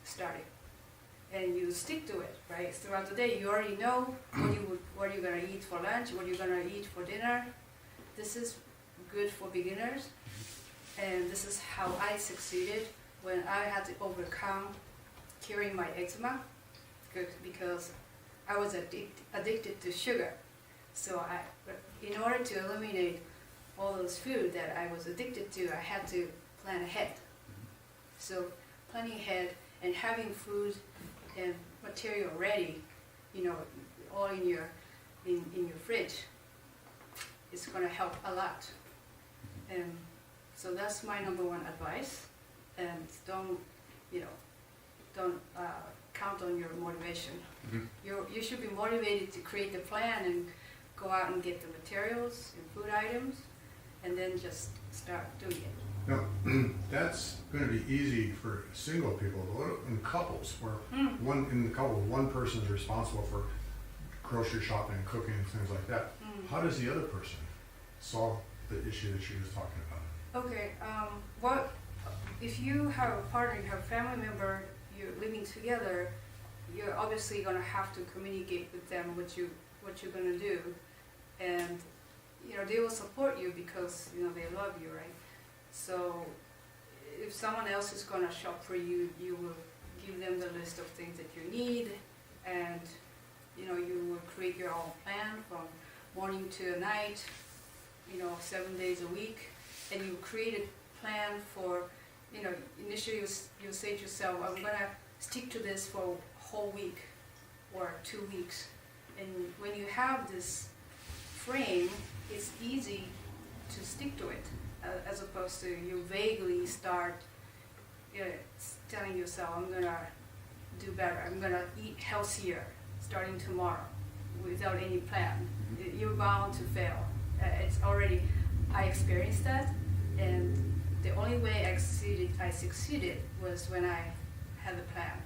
start it, and you stick to it, right? Throughout the day, you already know what you're gonna eat for lunch, what you're gonna eat for dinner. This is good for beginners, and this is how I succeeded when I had to overcome curing my eczema, because I was addicted to sugar. So in order to eliminate all those food that I was addicted to, I had to plan ahead. So planning ahead and having food and material ready, all in your fridge, is going to help a lot. And so that's my number one advice. And don't count on your motivation. You should be motivated to create the plan and go out and get the materials and food items, and then just start doing it. Now, that's going to be easy for single people, but in couples, where one person is responsible for grocery shopping, cooking, and things like that. How does the other person solve the issue that she was talking about? Okay, if you have a partner, you have a family member, you're living together, you're obviously gonna have to communicate with them what you're gonna do, and they will support you because they love you, right? So if someone else is gonna shop for you, you will give them the list of things that you need, and you will create your own plan from morning to night, 7 days a week, and you create a plan for, initially you say to yourself, I'm gonna stick to this for a whole week or 2 weeks. And when you have this frame, it's easy to stick to it, as opposed to you vaguely start telling yourself, I'm gonna do better, I'm gonna eat healthier starting tomorrow without any plan. You're bound to fail. I experienced that, and the only way I succeeded was when I had a plan.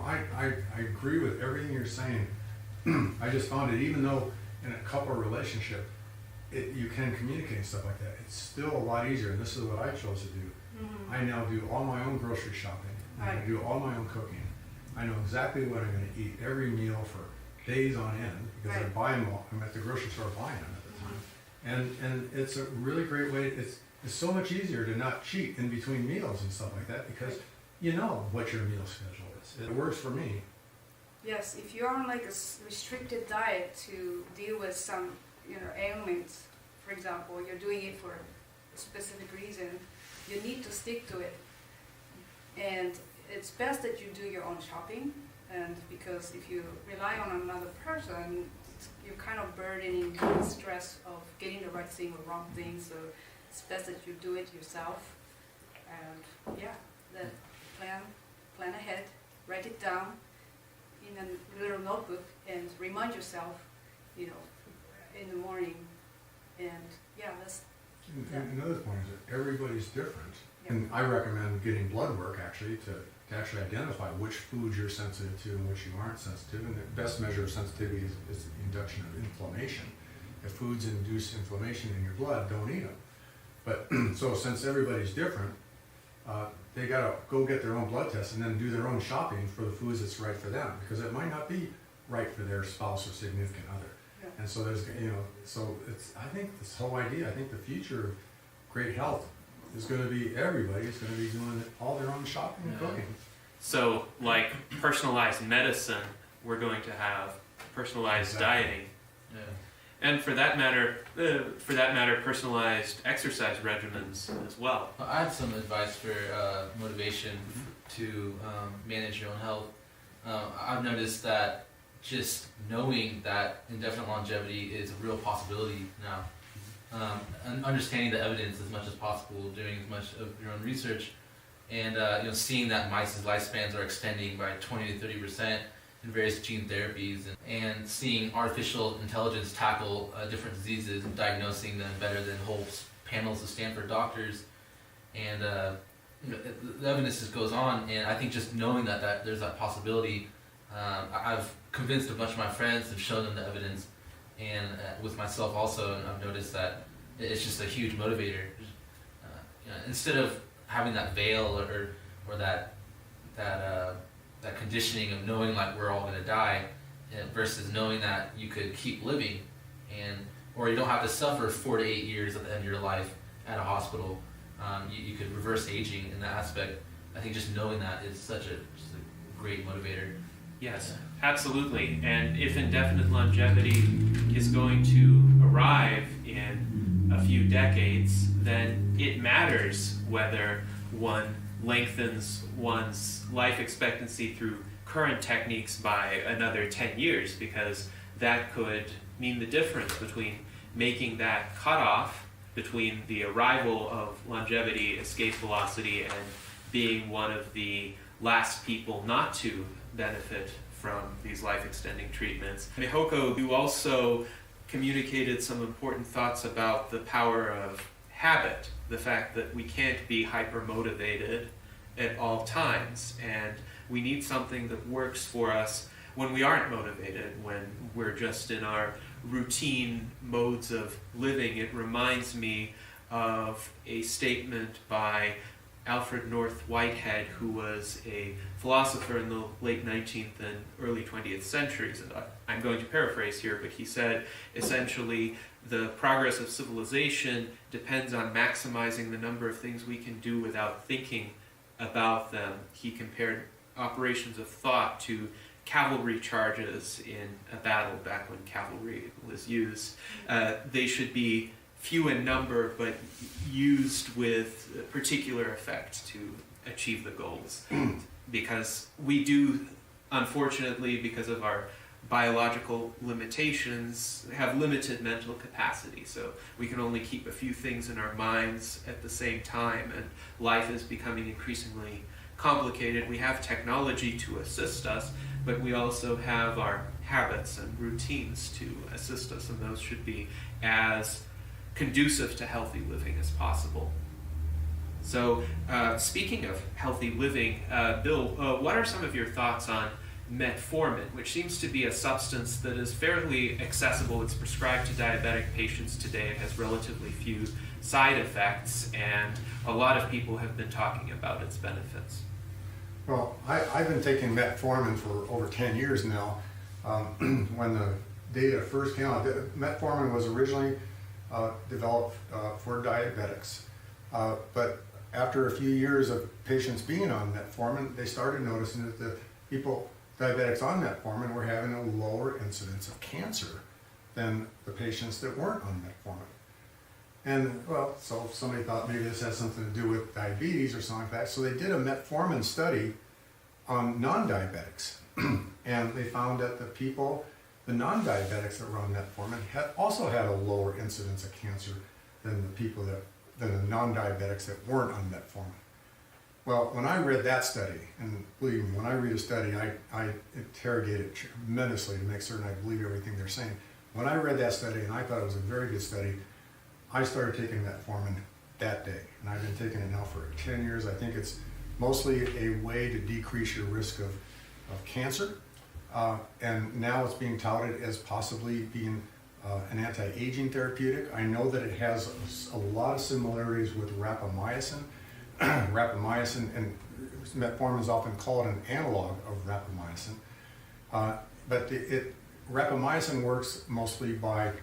I agree with everything you're saying. I just found it, even though in a couple relationship, you can communicate and stuff like that, it's still a lot easier, and this is what I chose to do. Mm-hmm. I now do all my own grocery shopping, and I Right. do all my own cooking. I know exactly what I'm going to eat every meal for days on end, because Right. I buy them all. I'm at the grocery store buying them at the time. And it's a really great way. It's so much easier to not cheat in between meals and stuff like that, because you know what your meal schedule is. It works for me. Yes, if you're on like a restricted diet to deal with some, ailments, for example, you're doing it for a specific reason, you need to stick to it. And it's best that you do your own shopping, and because if you rely on another person, you're kind of burdening the stress of getting the right thing or wrong thing, so it's best that you do it yourself. And then plan ahead, write it down in a little notebook, and remind yourself, in the morning. And that's And another point is that everybody's different. Yeah. And I recommend getting blood work actually to actually identify which foods you're sensitive to and which you aren't sensitive. And the best measure of sensitivity is the induction of inflammation. If foods induce inflammation in your blood, don't eat them. But so since everybody's different, they gotta go get their own blood test and then do their own shopping for the foods that's right for them, because it might not be right for their spouse or significant other. Yeah. And so there's, so I think this whole idea, I think the future of great health is gonna be everybody's gonna be doing all their own shopping and cooking. So, like personalized medicine, we're going to have personalized Exactly. dieting, Yeah. and for that matter, personalized exercise regimens as well. I have some advice for motivation to manage your own health. I've noticed that just knowing that indefinite longevity is a real possibility now, and understanding the evidence as much as possible, doing as much of your own research, and seeing that mice's lifespans are extending by 20 to 30% in various gene therapies, and seeing artificial intelligence tackle different diseases and diagnosing them better than whole panels of Stanford doctors, and the evidence just goes on. And I think just knowing that there's that possibility, I've convinced a bunch of my friends and shown them the evidence, and with myself also, and I've noticed that it's just a huge motivator. Instead of having that veil or that conditioning of knowing like we're all going to die, versus knowing that you could keep living, or you don't have to suffer 4 to 8 years at the end of your life at a hospital. You could reverse aging in that aspect. I think just knowing that is just a great motivator. Yes, absolutely. And if indefinite longevity is going to arrive in a few decades, then it matters whether one lengthens one's life expectancy through current techniques by another 10 years, because that could mean the difference between making that cutoff between the arrival of longevity, escape velocity, and being one of the last people not to benefit from these life-extending treatments. Mihoko, you also communicated some important thoughts about the power of habit, the fact that we can't be hyper-motivated at all times, and we need something that works for us when we aren't motivated, when we're just in our routine modes of living. It reminds me of a statement by Alfred North Whitehead, who was a philosopher in the late 19th and early 20th centuries. And I'm going to paraphrase here, but he said, essentially, the progress of civilization depends on maximizing the number of things we can do without thinking about them. He compared operations of thought to cavalry charges in a battle back when cavalry was used. They should be few in number, but used with particular effect to achieve the goals. Because we do, unfortunately, because of our biological limitations, have limited mental capacity. So we can only keep a few things in our minds at the same time, and life is becoming increasingly complicated. We have technology to assist us, but we also have our habits and routines to assist us, and those should be as conducive to healthy living as possible. So, speaking of healthy living, Bill, what are some of your thoughts on Metformin, which seems to be a substance that is fairly accessible? It's prescribed to diabetic patients today. It has relatively few side effects, and a lot of people have been talking about its benefits. Well, I've been taking Metformin for over 10 years now. When the data first came out, Metformin was originally developed for diabetics. But after a few years of patients being on Metformin, they started noticing that the diabetics on Metformin were having a lower incidence of cancer than the patients that weren't on Metformin. And well, so somebody thought maybe this has something to do with diabetes or something like that. So they did a Metformin study on non-diabetics. And they found that the non-diabetics that were on Metformin also had a lower incidence of cancer than the non-diabetics that weren't on Metformin. Well, when I read that study, and believe me, when I read a study, I interrogate it tremendously to make certain I believe everything they're saying. When I read that study, and I thought it was a very good study, I started taking Metformin that day. And I've been taking it now for 10 years. I think it's mostly a way to decrease your risk of cancer. And now it's being touted as possibly being an anti-aging therapeutic. I know that it has a lot of similarities with rapamycin. Rapamycin, and Metformin is often called an analog of rapamycin. But rapamycin works mostly by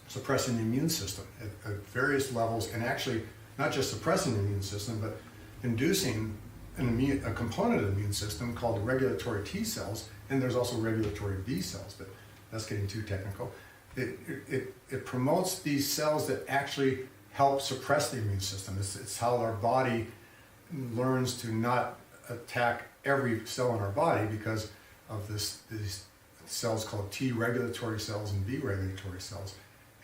suppressing the immune system at various levels, and actually not just suppressing the immune system, but inducing a component of the immune system called the regulatory T cells, and there's also regulatory B cells, but that's getting too technical. It promotes these cells that actually help suppress the immune system. It's how our body learns to not attack every cell in our body because of these cells called T regulatory cells and B regulatory cells.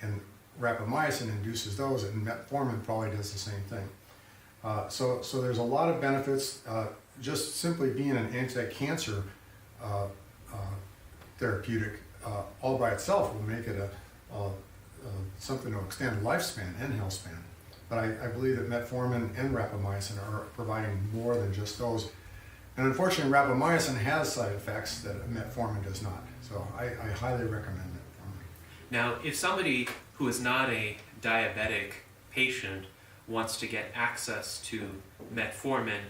And rapamycin induces those, and metformin probably does the same thing. So there's a lot of benefits. Just simply being an anti-cancer therapeutic all by itself will make it something to extend lifespan and health span. But I believe that metformin and rapamycin are providing more than just those. And unfortunately, rapamycin has side effects that metformin does not. So I highly recommend metformin. Now, if somebody who is not a diabetic patient wants to get access to metformin,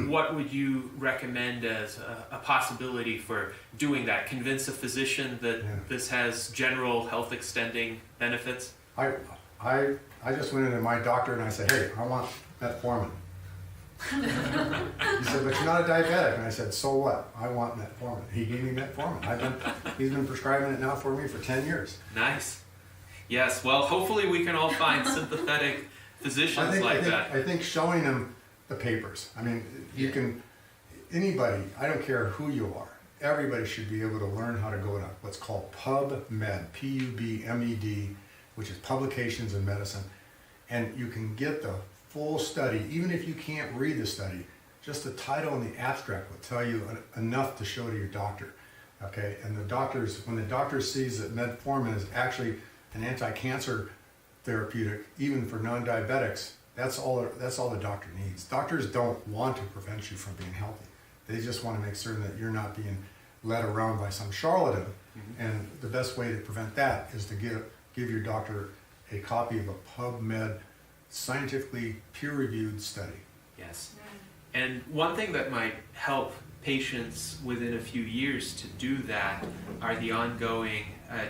what would you recommend as a possibility for doing that? Convince a physician that this has general health extending benefits? I just went into my doctor and I said, hey, I want metformin. He said, but you're not a diabetic. And I said, so what? I want metformin. He gave me metformin. He's been prescribing it now for me for 10 years. Nice. Yes, well, hopefully we can all find sympathetic physicians that. I think showing them the papers. I mean, anybody, I don't care who you are, everybody should be able to learn how to go to what's called PubMed, P-U-B-M-E-D, which is Publications in Medicine. And you can get the full study, even if you can't read the study. Just the title and the abstract will tell you enough to show to your doctor. Okay, and when the doctor sees that metformin is actually an anti-cancer therapeutic, even for non-diabetics, that's all the doctor needs. Doctors don't want to prevent you from being healthy. They just want to make certain that you're not being led around by some charlatan. Mm-hmm. And the best way to prevent that is to give your doctor a copy of a PubMed scientifically peer-reviewed study. Yes. And one thing that might help patients within a few years to do that are the ongoing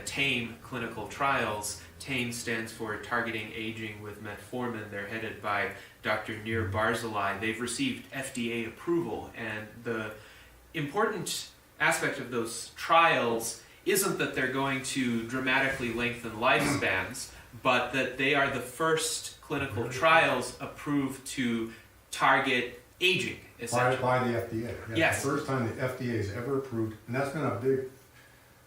TAME clinical trials. TAME stands for Targeting Aging with Metformin. They're headed by Dr. Nir Barzilai. They've received FDA approval, and the important aspect of those trials isn't that they're going to dramatically lengthen lifespans, but that they are the first clinical trials approved to target aging, essentially. By the FDA. Yeah, Yes. The first time the FDA has ever approved, and that's been a big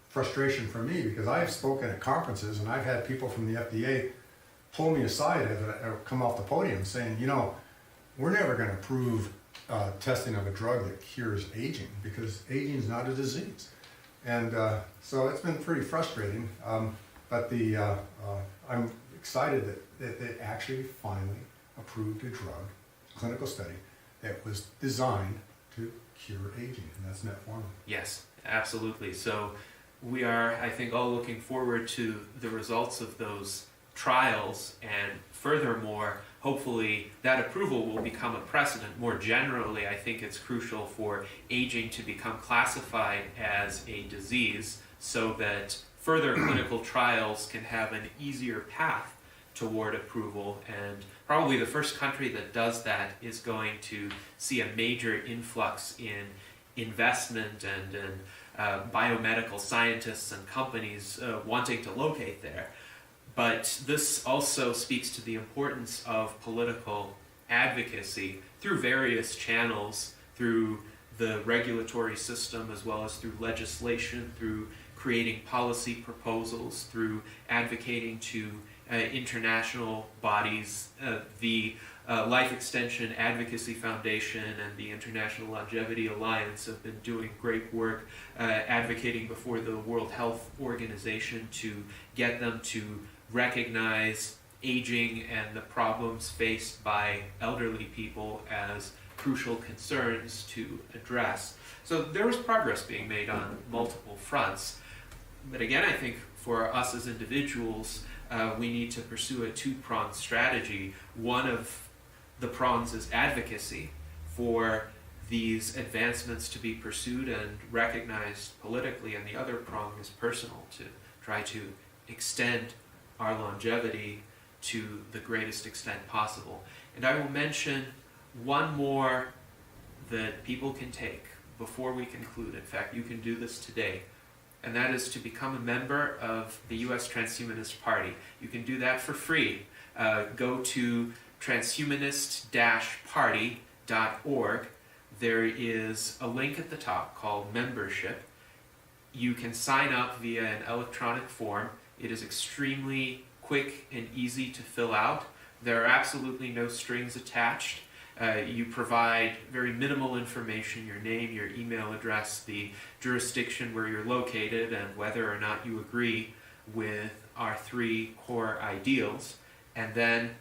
frustration for me because I've spoken at conferences and I've had people from the FDA pull me aside as I come off the podium saying, we're never going to approve testing of a drug that cures aging because aging is not a disease. And so it's been pretty frustrating, but I'm excited that they actually finally approved a drug, clinical study, that was designed to cure aging, and that's metformin. Yes, absolutely. So we are, I think, all looking forward to the results of those trials, and furthermore, hopefully that approval will become a precedent. More generally, I think it's crucial for aging to become classified as a disease so that further clinical trials can have an easier path toward approval, and probably the first country that does that is going to see a major influx in investment and biomedical scientists and companies wanting to locate there. But this also speaks to the importance of political advocacy through various channels, through the regulatory system as well as through legislation, through creating policy proposals, through advocating to international bodies. The Life Extension Advocacy Foundation and the International Longevity Alliance have been doing great work advocating before the World Health Organization to get them to recognize aging and the problems faced by elderly people as crucial concerns to address. So there is progress being made on multiple fronts. But again, I think for us as individuals, we need to pursue a two-pronged strategy. One of the prongs is advocacy for these advancements to be pursued and recognized politically, and the other prong is personal, to try to extend our longevity to the greatest extent possible. And I will mention one more that people can take before we conclude. In fact, you can do this today, and that is to become a member of the U.S. Transhumanist Party. You can do that for free. Go to transhumanist-party.org. There is a link at the top called Membership. You can sign up via an electronic form. It is extremely quick and easy to fill out. There are absolutely no strings attached. You provide very minimal information: your name, your email address, the jurisdiction where you're located, and whether or not you agree with our 3 core ideals. And then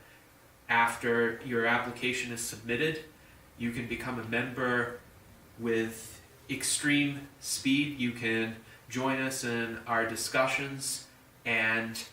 after your application is submitted, you can become a member with extreme speed. You can join us in our discussions and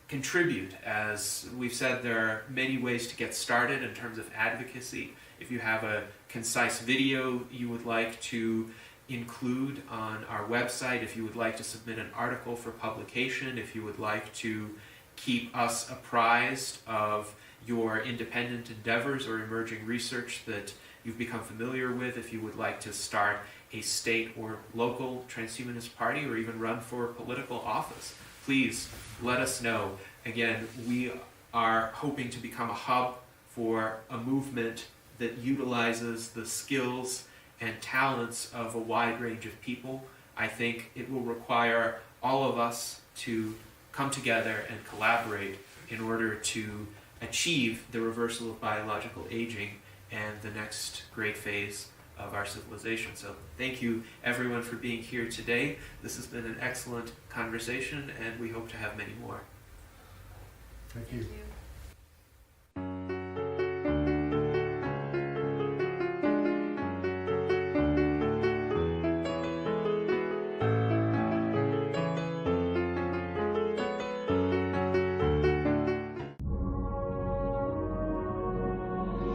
contribute. As we've said, there are many ways to get started in terms of advocacy. If you have a concise video you would like to include on our website, if you would like to submit an article for publication, if you would like to keep us apprised of your independent endeavors or emerging research that you've become familiar with, if you would like to start a state or local transhumanist party or even run for political office, please let us know. Again, we are hoping to become a hub for a movement that utilizes the skills and talents of a wide range of people. I think it will require all of us to come together and collaborate in order to achieve the reversal of biological aging and the next great phase of our civilization. So thank you everyone for being here today. This has been an excellent conversation, and we hope to have many more. Thank you. Thank you.